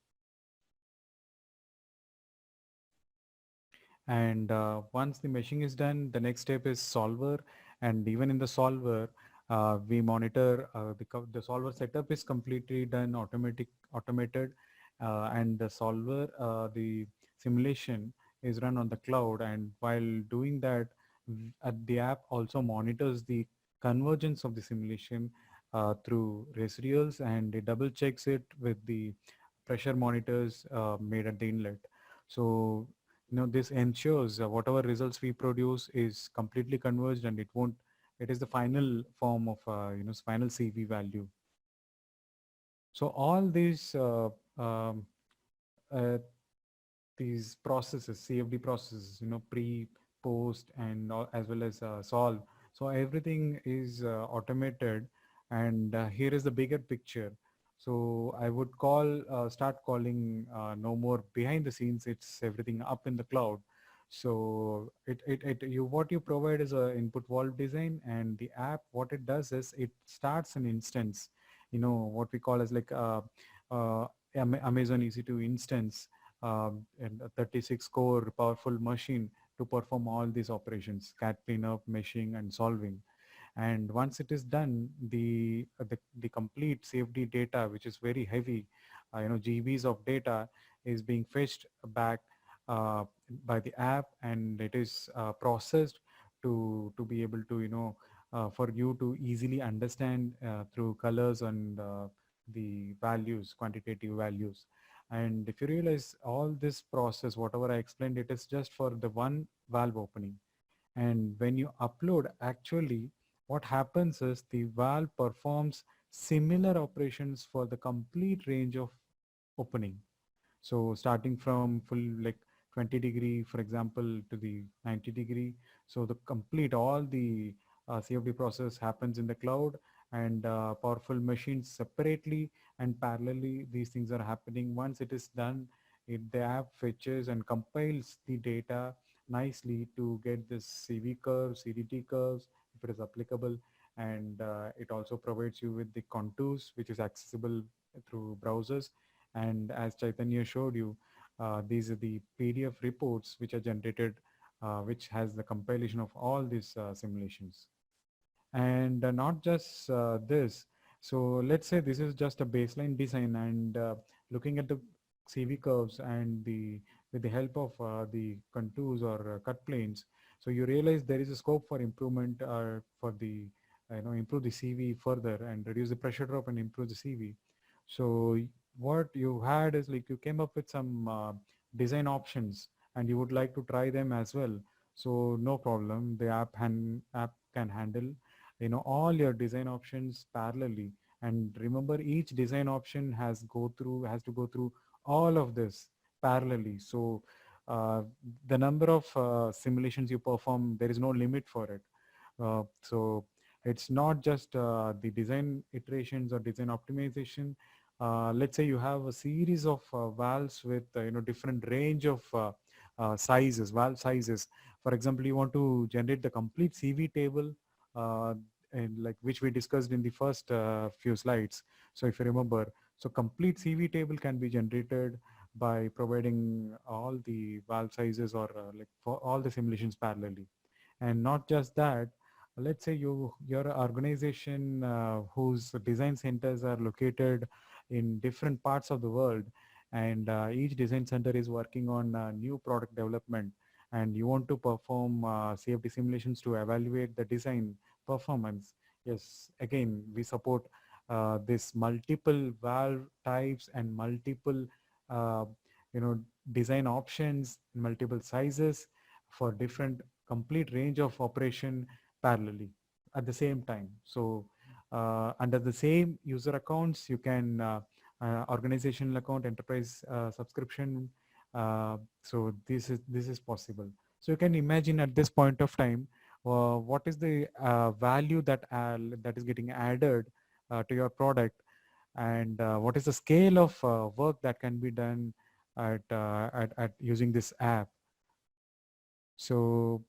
And once the meshing is done, the next step is solver. And even in the solver, we monitor the solver setup is completely done automated, and the solver, the simulation is run on the cloud. And while doing that, the app also monitors the convergence of the simulation through residuals, and it double checks it with the pressure monitors made at the inlet. So this ensures whatever results we produce is completely converged, and it is the final form of final CV value. So all um, uh, these processes, CFD processes, pre, post, and as well as solve. So everything is automated, and here is the bigger picture. So I would start calling no more behind the scenes. It's everything up in the cloud. So what you provide is a input valve design, and the app, what it does is it starts an instance, what we call as like uh, Amazon EC2 instance, and a 36 core powerful machine to perform all these operations: cat cleanup, meshing, and solving. And once it is done, the complete safety data, which is very heavy, GBs of data, is being fetched back uh, by the app, and it is processed to be able to for you to easily understand through colors and the values, quantitative values. And if you realize, all this process, whatever I explained, it is just for the one valve opening. And when you upload, actually what happens is the valve performs similar operations for the complete range of opening. So starting from full, like 20-degree, for example, to the 90-degree. So the complete, all the CFD process happens in the cloud, and powerful machines separately and parallelly, these things are happening. Once it is done, the app fetches and compiles the data nicely to get this CV curves, CDT curves, if it is applicable. And it also provides you with the contours, which is accessible through browsers. And as Chaitanya showed you, these are the PDF reports which are generated, which has the compilation of all these simulations. And not just this. So let's say this is just a baseline design, and looking at the CV curves and with the help of the contours or cut planes, so you realize there is a scope for improvement for the improve the CV further and reduce the pressure drop and improve the CV. So what you had is like you came up with some design options, and you would like to try them as well. So no problem, the app can handle all your design options parallelly. And remember, each design option has to go through all of this parallelly. So the number of simulations you perform, there is no limit for it. So it's not just the design iterations or design optimization. Let's say you have a series of valves with different range of valve sizes. For example, you want to generate the complete CV table, uh, and like which we discussed in the first few slides. So if you remember, so complete CV table can be generated by providing all the valve sizes, or like for all the simulations parallelly. And not just that, let's say your organization whose design centers are located in different parts of the world, and each design center is working on new product development, and you want to perform CFD simulations to evaluate the design performance. Yes, again, we support this multiple valve types and multiple uh, you know design options, multiple sizes for different complete range of operation parallelly at the same time. So under the same user accounts, you can organizational account, enterprise subscription. So this is possible. So you can imagine at this point of time, what is the value that is getting added to your product, and what is the scale of work that can be done at using this app. So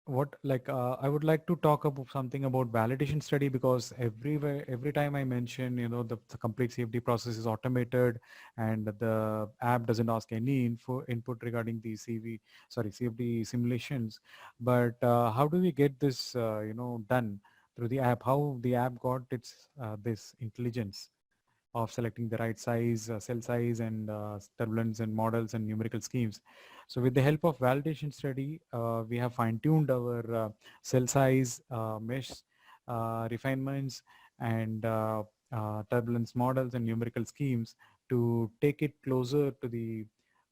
what like I would like to talk about something about validation study, because every time I mention, the complete CFD process is automated and the app doesn't ask any input regarding the CFD simulations. But how do we get this done through the app? How the app got its this intelligence of selecting the right size, cell size, and turbulence and models and numerical schemes. So with the help of validation study, we have fine-tuned our cell size, mesh refinements, and turbulence models and numerical schemes to take it closer to the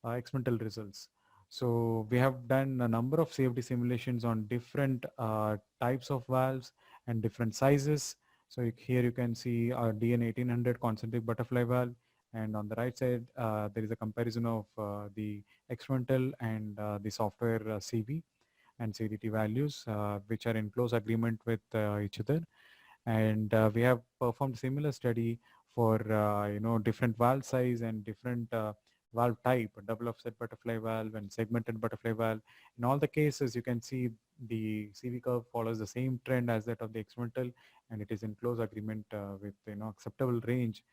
experimental results. So we have done a number of safety simulations on different types of valves and different sizes. So here you can see our DN 1800 concentric butterfly valve, and on the right side there is a comparison of the experimental and the software CV and CDT values, which are in close agreement with each other. And we have performed similar study for different valve size and different valve type, double offset butterfly valve and segmented butterfly valve. In all the cases, you can see the CV curve follows the same trend as that of the experimental, and it is in close agreement with acceptable range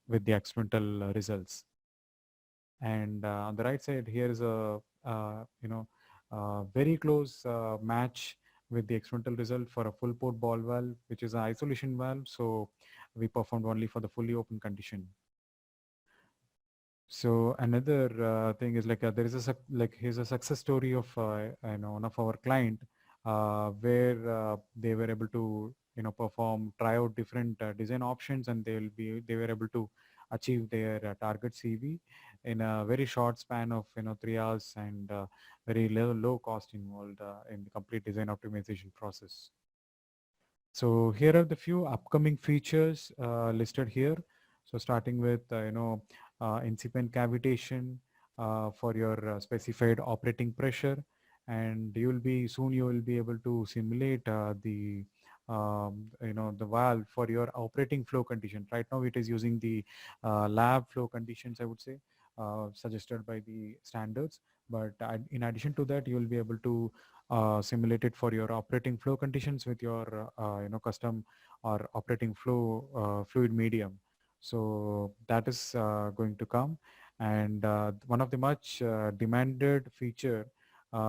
with the experimental results. And on the right side here is a very close match with the experimental result for a full port ball valve, which is an isolation valve. So we performed only for the fully open condition. So another thing is like there is here's a success story of one of our client where they were able to perform try out different design options, and they were able to achieve their target CV in a very short span of 3 hours, and very low cost involved in the complete design optimization process. So here are the few upcoming features listed here. So starting with incipient cavitation for your specified operating pressure, and you will be able to simulate the the valve for your operating flow condition. Right now it is using the lab flow conditions, I would say, suggested by the standards. But in addition to that, you will be able to simulate it for your operating flow conditions with your custom or operating flow fluid medium. So that is going to come. And one of the much demanded feature,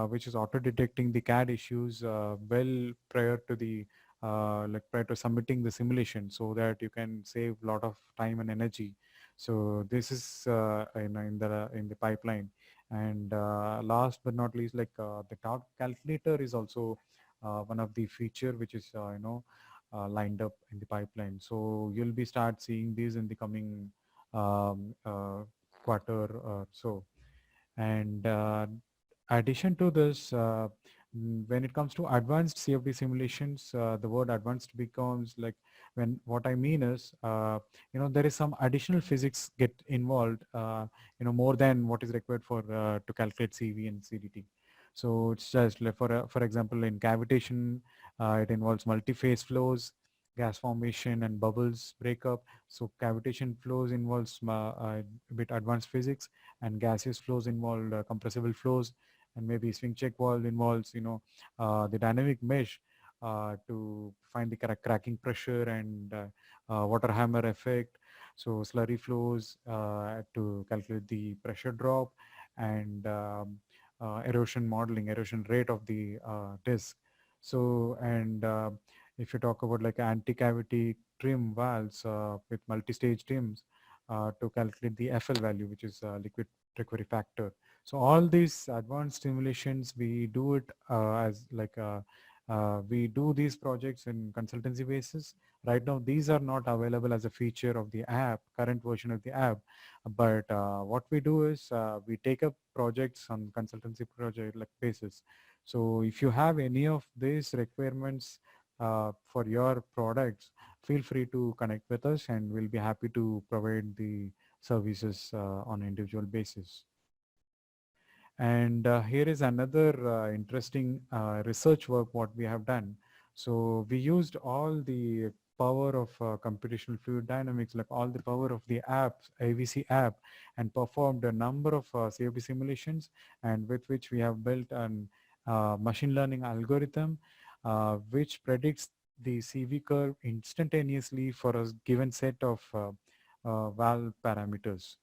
which is auto detecting the CAD issues well prior to the prior to submitting the simulation, so that you can save a lot of time and energy. So this is in the pipeline. And last but not least, the talk calculator is also one of the feature which is lined up in the pipeline. So you'll be start seeing these in the coming um, uh, quarter or so. And addition to this, when it comes to advanced CFD simulations, the word advanced becomes like, when what I mean is, there is some additional physics get involved, more than what is required for to calculate CV and CDT. So it's just like for example, in cavitation, it involves multi-phase flows, gas formation and bubbles breakup. So cavitation flows involves a bit advanced physics, and gaseous flows involve compressible flows, and maybe swing check valve involves the dynamic mesh to find the cracking pressure and water hammer effect. So slurry flows to calculate the pressure drop, and erosion modeling, erosion rate of the disc. So, and if you talk about like anti-cavity trim valves with multi-stage trims to calculate the FL value, which is liquid recovery factor. So all these advanced simulations, we do it as like we do these projects in consultancy basis. Right now, these are not available as a feature of the app, current version of the app. But what we do is we take up projects on consultancy project like basis. So if you have any of these requirements for your products, feel free to connect with us, and we'll be happy to provide the services on an individual basis. And here is another interesting research work what we have done. So we used all the power of computational fluid dynamics, like all the power of the apps, AVC app, and performed a number of CFD simulations, and with which we have built an machine learning algorithm which predicts the CV curve instantaneously for a given set of valve parameters.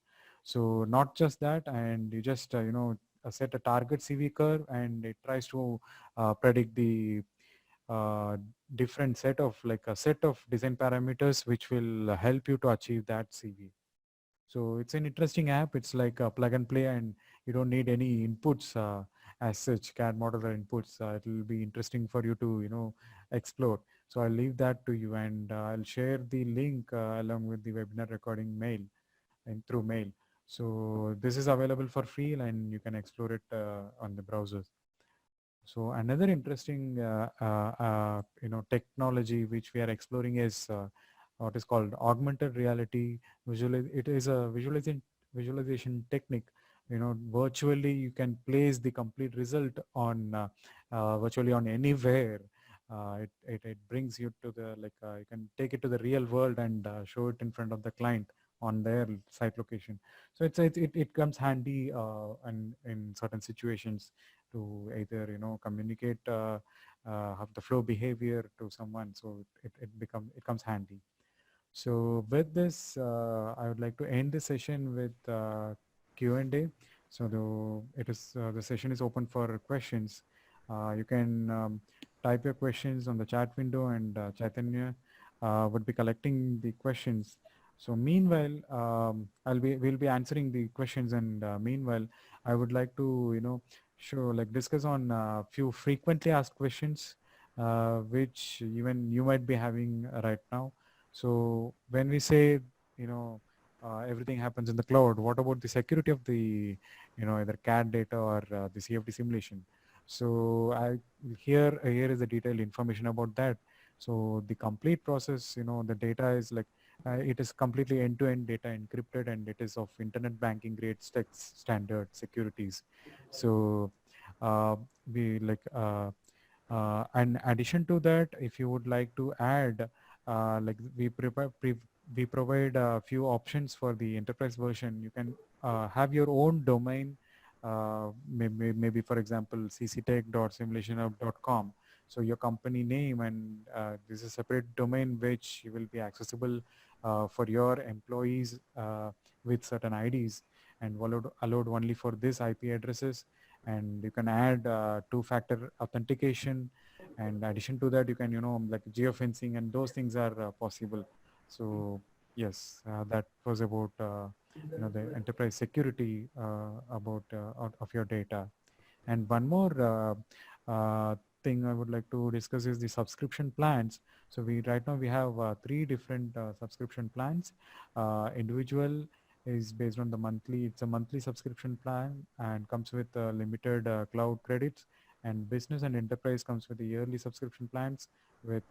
So not just that, and you just set a target CV curve, and it tries to predict the uh, different set of like a set of design parameters which will help you to achieve that CV. So it's an interesting app. It's like a plug and play, and you don't need any inputs as such, CAD model or inputs. It will be interesting for you to explore. So I'll leave that to you, and I'll share the link along with the webinar recording mail and through mail. So this is available for free, and you can explore it on the browsers. So another interesting technology which we are exploring is what is called augmented reality. It is a visualization technique. Virtually you can place the complete result on virtually on anywhere. It brings you to the you can take it to the real world and show it in front of the client on their site location. So it comes handy and in certain situations to either communicate have the flow behavior to someone, so it comes handy. So with this I would like to end the session with Q&A. So the session is open for questions. You can type your questions on the chat window, and Chaitanya would be collecting the questions. So meanwhile, we'll be answering the questions, and meanwhile I would like to sure, like discuss on a few frequently asked questions, which even you might be having right now. So when we say, everything happens in the cloud, what about the security of the, either CAD data or the CFD simulation? So here is the detailed information about that. So the complete process, the data is like, it is completely end-to-end data encrypted, and it is of internet banking grade standard securities. So uh, we like in addition to that, if you would like to add like we provide a few options for the enterprise version. You can have your own domain, maybe for example cctech.simulationhub.com. So your company name, and this is a separate domain which will be accessible for your employees with certain IDs, and allowed only for this IP addresses. And you can add two-factor authentication, and addition to that you can like geofencing, and those things are possible. So yes, that was about the enterprise security about of your data. And one more thing I would like to discuss is the subscription plans. So we right now we have three different subscription plans. Individual is based on the monthly. It's a monthly subscription plan and comes with limited cloud credits. And business and enterprise comes with the yearly subscription plans with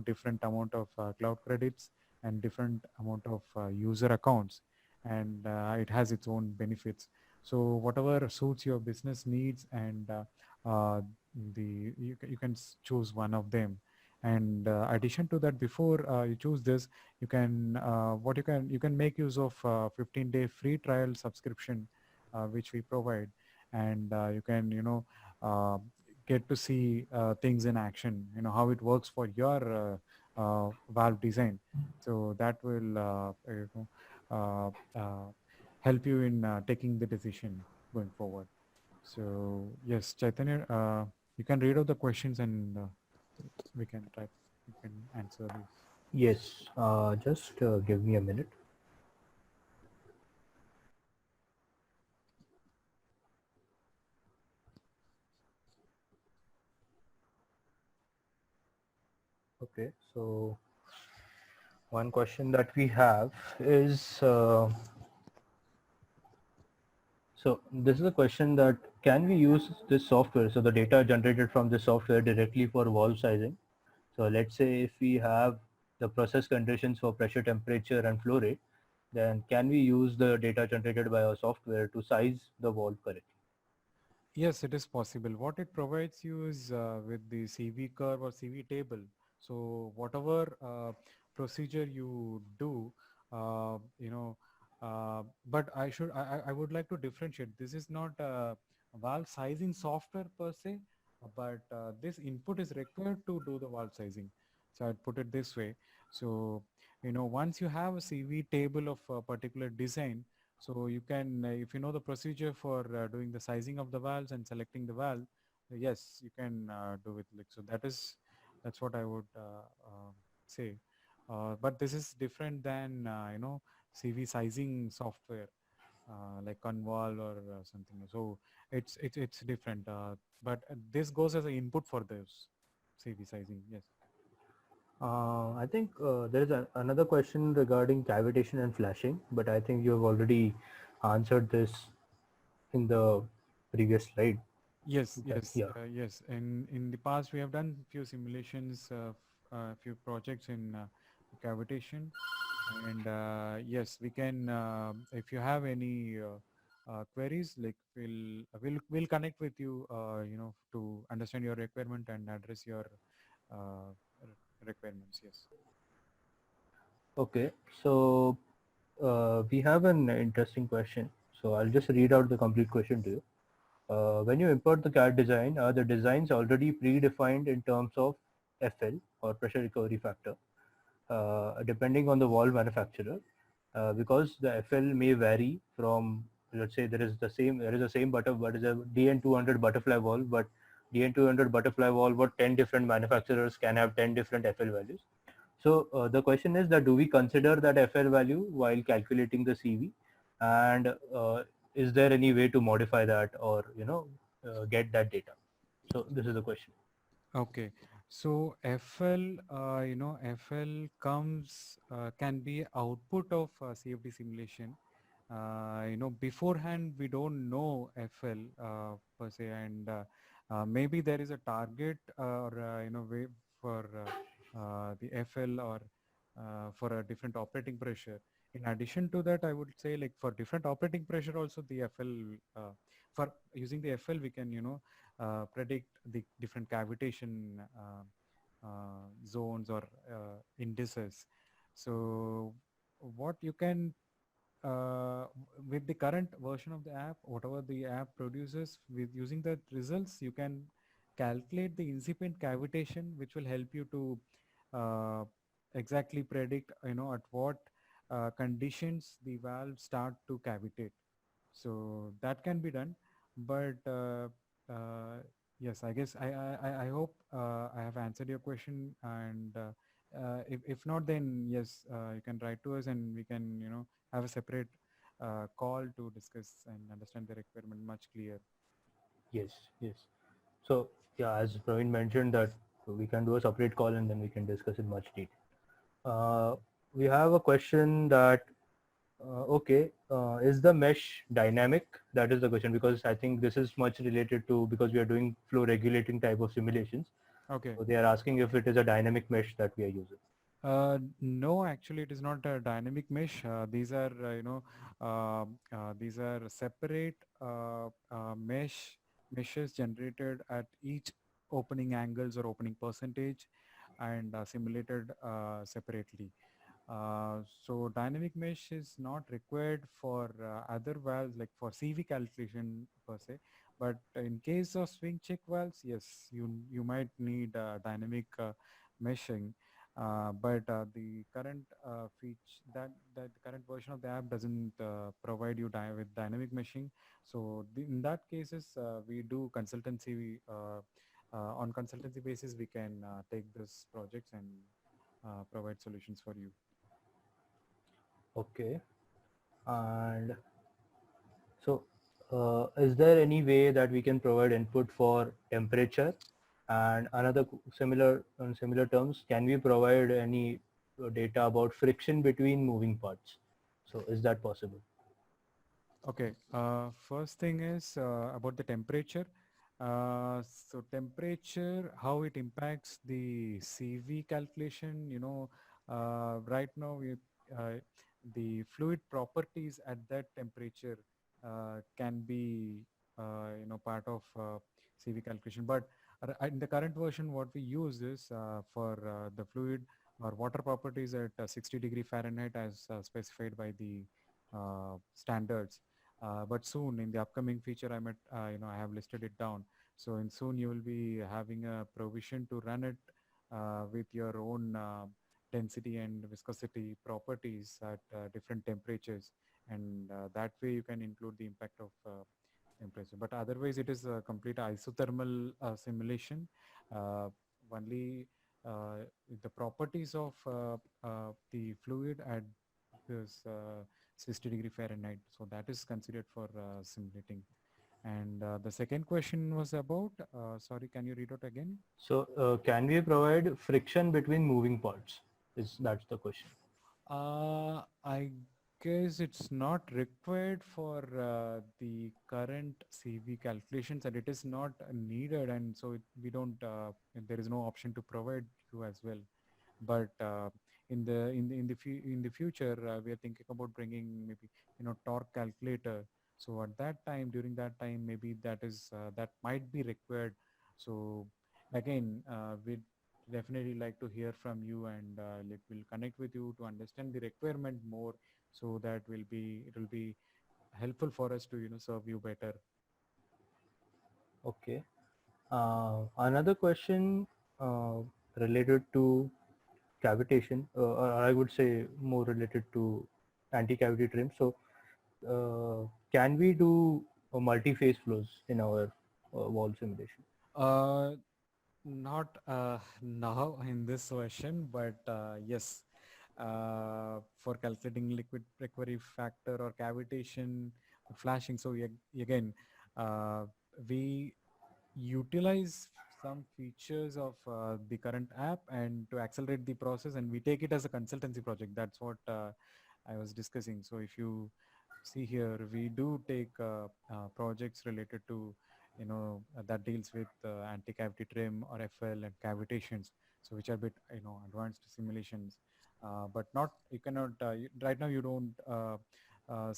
different amount of cloud credits and different amount of user accounts, and it has its own benefits. So whatever suits your business needs, and uh, you can choose one of them. And addition to that, before you choose this, you can what you can make use of 15-day free trial subscription which we provide. And you can uh, get to see things in action, how it works for your valve design. So that will uh, uh, help you in taking the decision going forward. So yes, Chaitanya, you can read out the questions, and we can answer these. Yes, just give me a minute. Okay, so one question that we have is, so this is a question that can we use this software, so the data generated from the software directly for valve sizing? So let's say if we have the process conditions for pressure, temperature and flow rate, then can we use the data generated by our software to size the valve correctly? Yes, it is possible. What it provides you is with the CV curve or CV table. So whatever procedure you do, uh, you know, but I would like to differentiate. This is not a valve sizing software per se. but this input is required to do the valve sizing. So I'd put it this way. So, once you have a CV table of a particular design, so you can, if you know the procedure for doing the sizing of the valves and selecting the valve, yes, you can do it. Like, so that's what I would say. But this is different than, CV sizing software like Conval or something. So it's different. But this goes as an input for this CV sizing. Yes. I think there is another question regarding cavitation and flashing, but I think you have already answered this in the previous slide. Yes, That, yes, yeah. yes. In the past, we have done few simulations, few projects in cavitation, and yes, we can. If you have any queries, like we'll connect with you, to understand your requirement and address your requirements. Yes. Okay. So we have an interesting question. So I'll just read out the complete question to you. When you import the CAD design, are the designs already predefined in terms of FL or pressure recovery factor, depending on the valve manufacturer? Because the FL may vary from, let's say there is the same but is a DN200 butterfly valve, but DN200 butterfly valve, what 10 different manufacturers can have 10 different FL values. So the question is that do we consider that FL value while calculating the CV, and is there any way to modify that or get that data? So this is the question. Okay. So FL, FL comes can be output of CFD simulation. Beforehand we don't know FL per se, and maybe there is a target or way for the FL or for a different operating pressure. In addition to that, I would say like for different operating pressure also the FL for using the FL we can predict the different cavitation zones or indices. So what you can with the current version of the app, whatever the app produces, with using the results, you can calculate the incipient cavitation, which will help you to uh, exactly predict, at what conditions the valve start to cavitate. So that can be done, but uh, yes, I guess I hope I have answered your question, and if not, then yes, you can write to us and we can have a separate call to discuss and understand the requirement much clear. Yes, yes. So yeah, as Praveen mentioned that we can do a separate call and then we can discuss in much detail. We have a question that okay, is the mesh dynamic? That is the question, because I think this is much related to, because we are doing flow regulating type of simulations. Okay. So they are asking if it is a dynamic mesh that we are using. No, actually, it is not a dynamic mesh. These are, these are separate meshes generated at each opening angles or opening percentage and simulated separately. So dynamic mesh is not required for other valves like for CV calculation per se, but in case of swing check valves, yes, you might need dynamic meshing. But the current that the current version of the app doesn't provide you with dynamic meshing. So in that cases, we do consultancy. On consultancy basis, we can take this projects and provide solutions for you. Okay. And so, is there any way that we can provide input for temperature? And another similar on similar terms, can we provide any data about friction between moving parts? So, is that possible? Okay. First thing is about the temperature. So temperature, how it impacts the CV calculation. Right now the fluid properties at that temperature can be part of CV calculation. But in the current version, what we use is for the fluid or water properties at 60 degree Fahrenheit as specified by the standards. But soon in the upcoming feature, I have listed it down. So in soon you will be having a provision to run it with your own density and viscosity properties at different temperatures, and that way you can include the impact of temperature. But otherwise it is a complete isothermal simulation. uh, Only the properties of the fluid at this 60 degree Fahrenheit, so that is considered for simulating. And the second question was about, sorry, can you read out again? So can we provide friction between moving parts? Is that's the question. I guess it's not required for the current CV calculations, and it is not needed, and so we don't. There is no option to provide you as well. But in the future, we are thinking about bringing maybe torque calculator. So at that time, during that time, maybe that might be required. So again, we definitely like to hear from you, and like we'll connect with you to understand the requirement more, so that it will be helpful for us to serve you better. Okay. Another question related to cavitation, or I would say more related to anti-cavity trim. So, can we do multi-phase flows in our wall simulation? uh Not now in this version, but yes, for calculating liquid recovery factor or cavitation or flashing. So again, uh, we utilize some features of the current app and to accelerate the process, and we take it as a consultancy project. That's what I was discussing. So if you see here, we do take projects related to that deals with anti-cavity trim or FL and cavitations, so which are a bit advanced simulations, but not you cannot right now you don't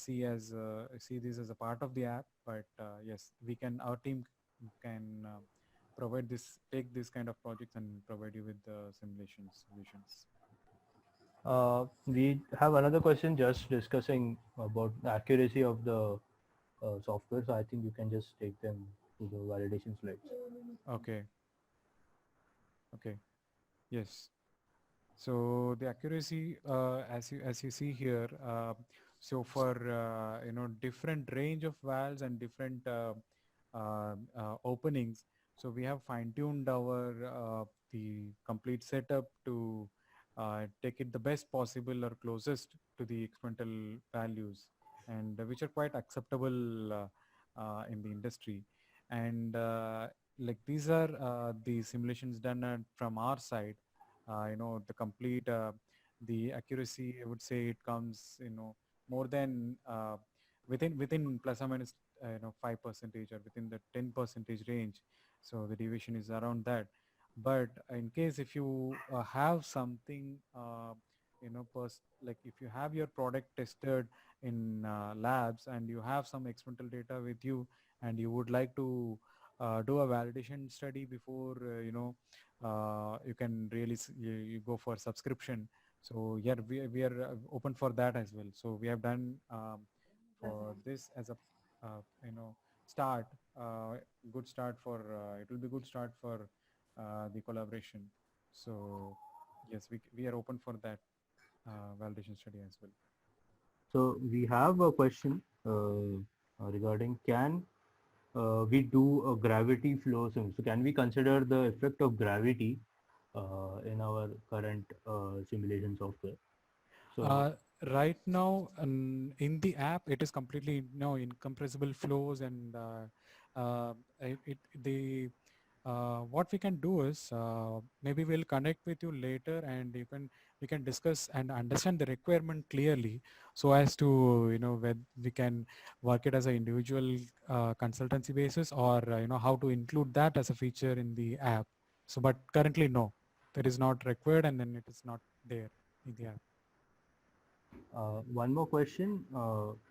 see this as a part of the app, but yes, we can our team can provide this take this kind of projects and provide you with the simulation solutions. We have another question just discussing about the accuracy of the software. So I think you can just take them to the validation slides. Okay. Okay. Yes. So the accuracy, as you see here, so for different range of valves and different openings, so we have fine-tuned our the complete setup to take it the best possible or closest to the experimental values, and which are quite acceptable in the industry. And like these are the simulations done from our side. The complete the accuracy, I would say it comes more than within plus or minus 5 percentage or within the 10 percentage range, so the deviation is around that. But in case if you have something like if you have your product tested in labs and you have some experimental data with you, and you would like to do a validation study before you can really you go for subscription. So yeah, we are open for that as well. So we have done for this as a start, good start for it will be good start for the collaboration. So yes, we are open for that validation study as well. So we have a question regarding can we do a gravity flow sim. So can we consider the effect of gravity in our current simulation software? So Uh, right now, in the app, it is completely incompressible flows, and the what we can do is maybe we'll connect with you later, and we can discuss and understand the requirement clearly, so as to whether we can work it as an individual consultancy basis, or how to include that as a feature in the app. So, but currently, no, that is not required, and then it is not there in the app. one more question: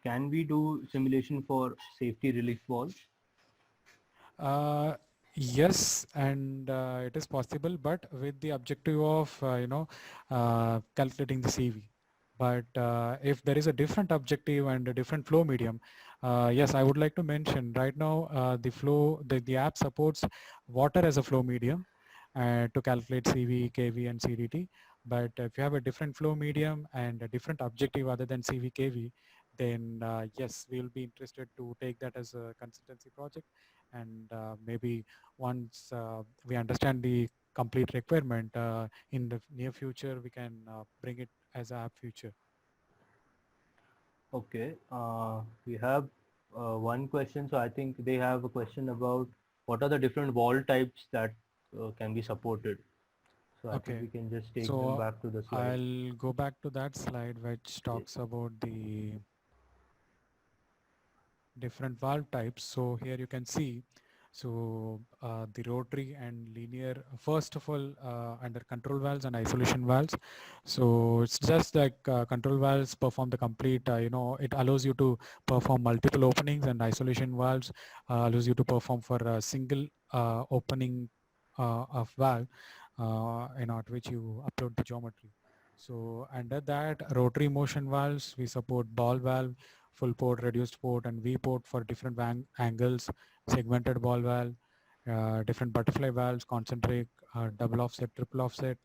can we do simulation for safety relief valves? Uh, yes, and it is possible, but with the objective of calculating the CV. But if there is a different objective and a different flow medium, yes, I would like to mention right now the app supports water as a flow medium to calculate CV, KV, and CDT. But if you have a different flow medium and a different objective other than CV, KV, then yes, we'll be interested to take that as a consultancy project. And maybe once we understand the complete requirement in the near future, we can bring it as a app future. Okay, we have one question. So I think they have a question about what are the different wall types that can be supported. So I think Okay, we can just take them so back to the slide. I'll go back to that slide which Yes. talks about the different valve types. So here you can see, so the rotary and linear, first of all, under control valves and isolation valves. So it's just like control valves perform the complete, it allows you to perform multiple openings, and isolation valves allows you to perform for a single opening of valve, at which you upload the geometry. So under that, rotary motion valves, we support ball valve, full port, reduced port, and V port for different angles, segmented ball valve, different butterfly valves, concentric, double offset, triple offset,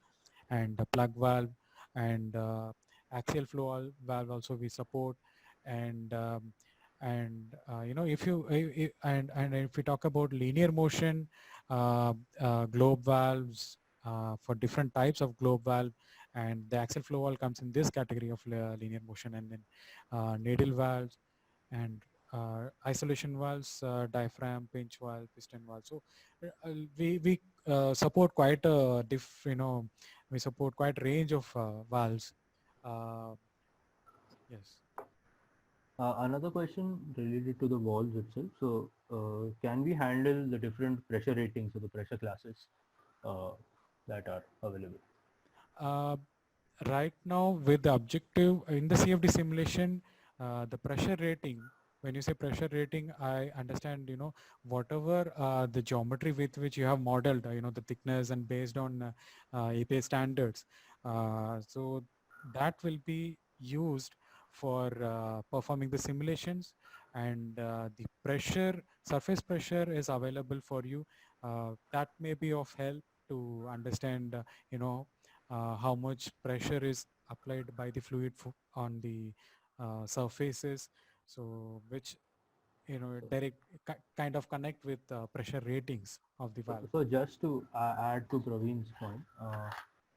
and the plug valve, and axial flow valve also we support. And if you and if we talk about linear motion, globe valves for different types of globe valve, and the axial flow valve comes in this category of linear motion. And then needle valves and isolation valves, diaphragm, pinch valve, piston valve. So we support quite a we support quite range of valves. Uh, yes. Another question related to the walls itself. So can we handle the different pressure ratings or the pressure classes uh, that are available? Uh, right now with the objective in the CFD simulation, the pressure rating, when you say pressure rating, I understand, whatever the geometry with which you have modeled, the thickness and based on API standards. So that will be used for performing the simulations, and the surface pressure is available for you. That may be of help to understand, how much pressure is applied by the fluid on the surfaces, so which direct kind of connect with pressure ratings of the valve. So just to add to Praveen's point,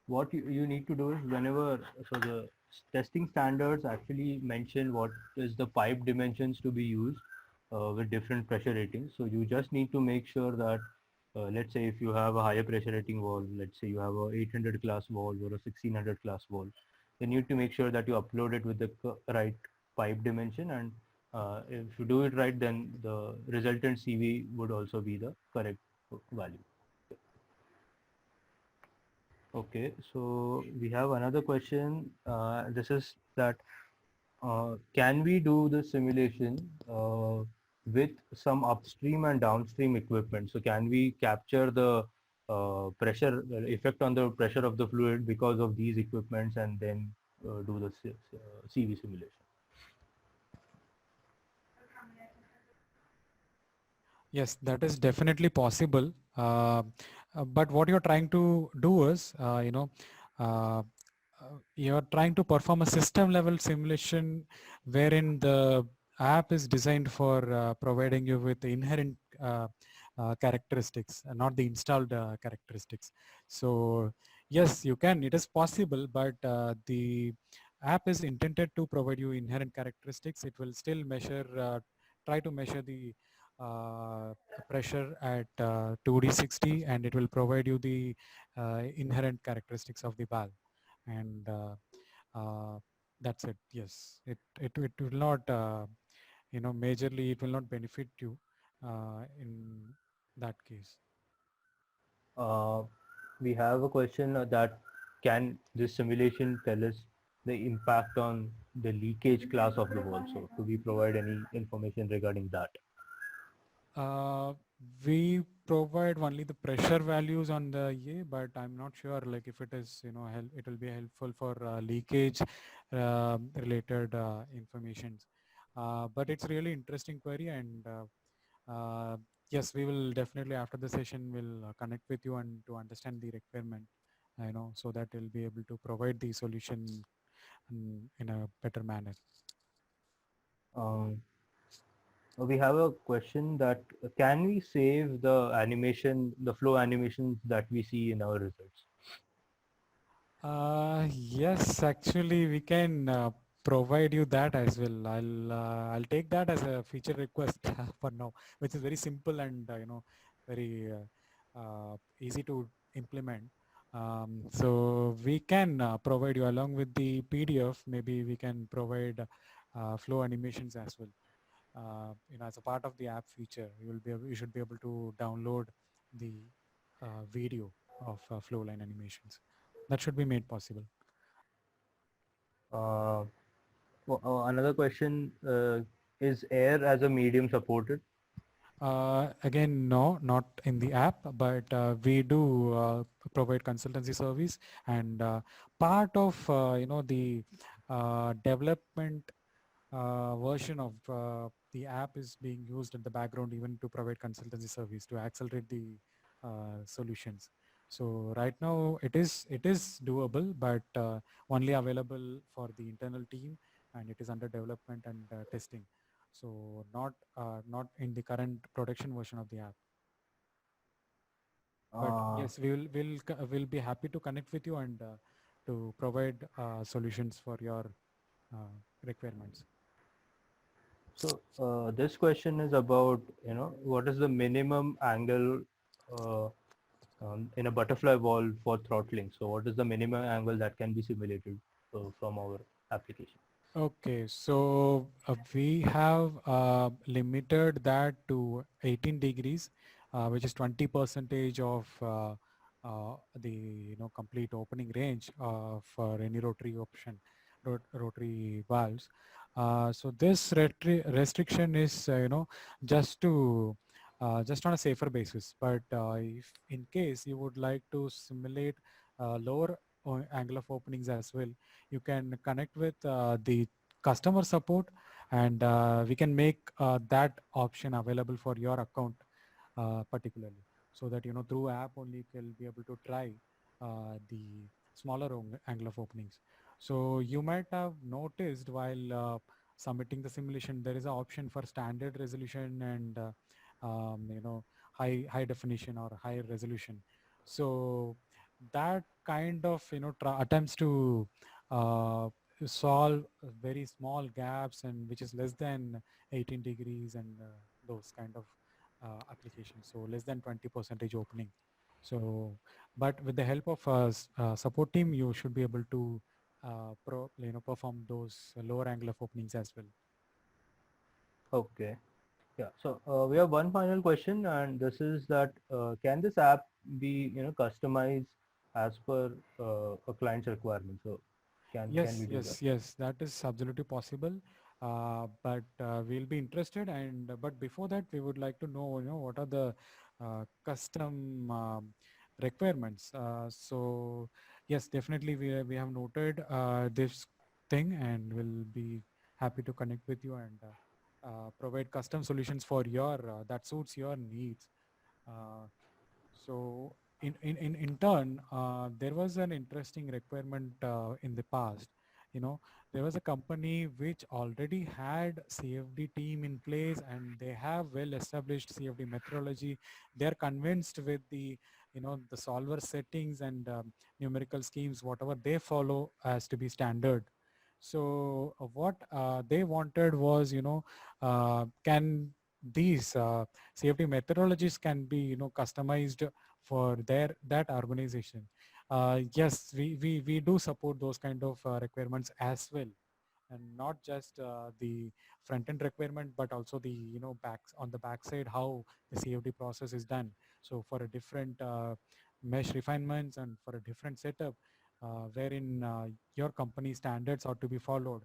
what you need to do is whenever, so the testing standards actually mention what is the pipe dimensions to be used with different pressure ratings. So you just need to make sure that, let's say if you have a higher pressure rating valve, let's say you have a 800 class valve or a 1600 class valve, then you need to make sure that you upload it with the right pipe dimension, and if you do it right, then the resultant CV would also be the correct value. Okay, so we have another question. This is that can we do the simulation with some upstream and downstream equipment? So can we capture the pressure effect on the pressure of the fluid because of these equipments and then do the CV simulation? Yes, that is definitely possible. But what you're trying to do is, uh, you're trying to perform a system level simulation wherein the app is designed for providing you with the inherent characteristics and not the installed characteristics. So yes, you can, it is possible, but the app is intended to provide you inherent characteristics. It will still try to measure the uh, pressure at 2D60, and it will provide you the inherent characteristics of the valve. And uh, that's it. Yes, it will not, majorly it will not benefit you in that case. Uh, we have a question that can this simulation tell us the impact on the leakage class of the wall? So do we provide any information regarding that? Uh, we provide only the pressure values on the EA, but I'm not sure like if it is, it will be helpful for leakage. related informations. But it's really interesting query, and yes, we will definitely after the session will connect with you and to understand the requirement, so that we'll be able to provide the solution in a better manner. Um, we have a question that can we save the animation, the flow animations that we see in our results? Yes, actually, we can provide you that as well. I'll take that as a feature request for now, which is very simple and very easy to implement. So we can provide you along with the PDF. Maybe we can provide flow animations as well. As a part of the app feature, you should be able to download the video of flow line animations. That should be made possible. Uh, Another question, is air as a medium supported? Again, no, not in the app, but we do provide consultancy service, and part of the development version of the app is being used in the background even to provide consultancy service to accelerate the solutions. So right now it is doable, but only available for the internal team, and it is under development and testing. So not in the current production version of the app. But Uh, yes, we'll be happy to connect with you and to provide solutions for your uh, requirements. so this question is about, what is the minimum angle uh, in a butterfly valve for throttling? So what is the minimum angle that can be simulated from our application? Okay, so we have limited that to 18 degrees, which is 20 percentage of the complete opening range for any rotary option, rotary valves. So this restriction is just to just on a safer basis. But if in case you would like to simulate lower angle of openings as well, you can connect with the customer support, and we can make that option available for your account particularly, so that through app only you can be able to try the smaller angle of openings. So you might have noticed while submitting the simulation, there is an option for standard resolution and high definition or higher resolution. So that kind of attempts to uh, solve very small gaps, and which is less than 18 degrees, and those kind of applications, so less than 20 percentage opening. So but with the help of a support team, you should be able to perform those lower angle of openings as well. Okay. Yeah. So we have one final question, and this is that can this app be customized as per a client's requirement? So can Yes, we do that? yes, yes, that is absolutely possible. But we'll be interested, and but before that, we would like to know, what are the custom requirements. So yes, definitely we have noted this thing, and we'll be happy to connect with you and provide custom solutions for your that suits your needs. Uh, so in turn, there was an interesting requirement in the past. You know, there was a company which already had CFD team in place, and they have well established CFD methodology. They are convinced with the the solver settings and numerical schemes, whatever they follow as to be standard. So what they wanted was, can these CFD methodologies can be customized for that organization. Yes, we do support those kind of requirements as well, and not just the front end requirement, but also the backs on the backside how the CFD process is done. So for a different mesh refinements and for a different setup, wherein your company standards are to be followed.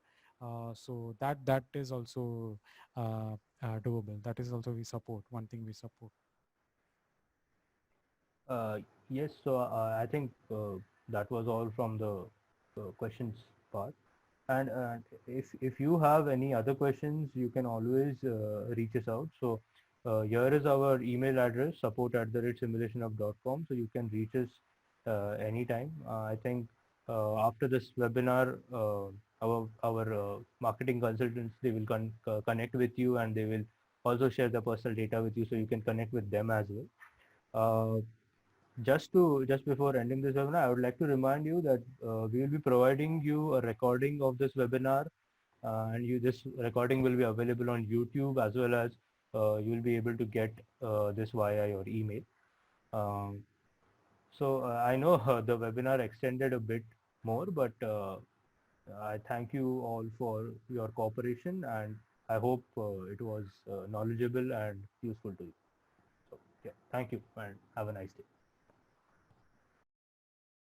So that is also doable. That is also we support. One thing we support. Uh, yes. So I think that was all from the questions part. And if you have any other questions, you can always reach us out. So here is our email address, support@simulationhub.com. So you can reach us anytime. I think after this webinar, our marketing consultants, they will connect with you, and they will also share the personal data with you, so you can connect with them as well. Just before ending this webinar, I would like to remind you that we will be providing you a recording of this webinar, and this recording will be available on YouTube, as well as you will be able to get this via your email. Um, so I know the webinar extended a bit more, but I thank you all for your cooperation, and I hope it was knowledgeable and useful to you. So yeah, thank you and have a nice day.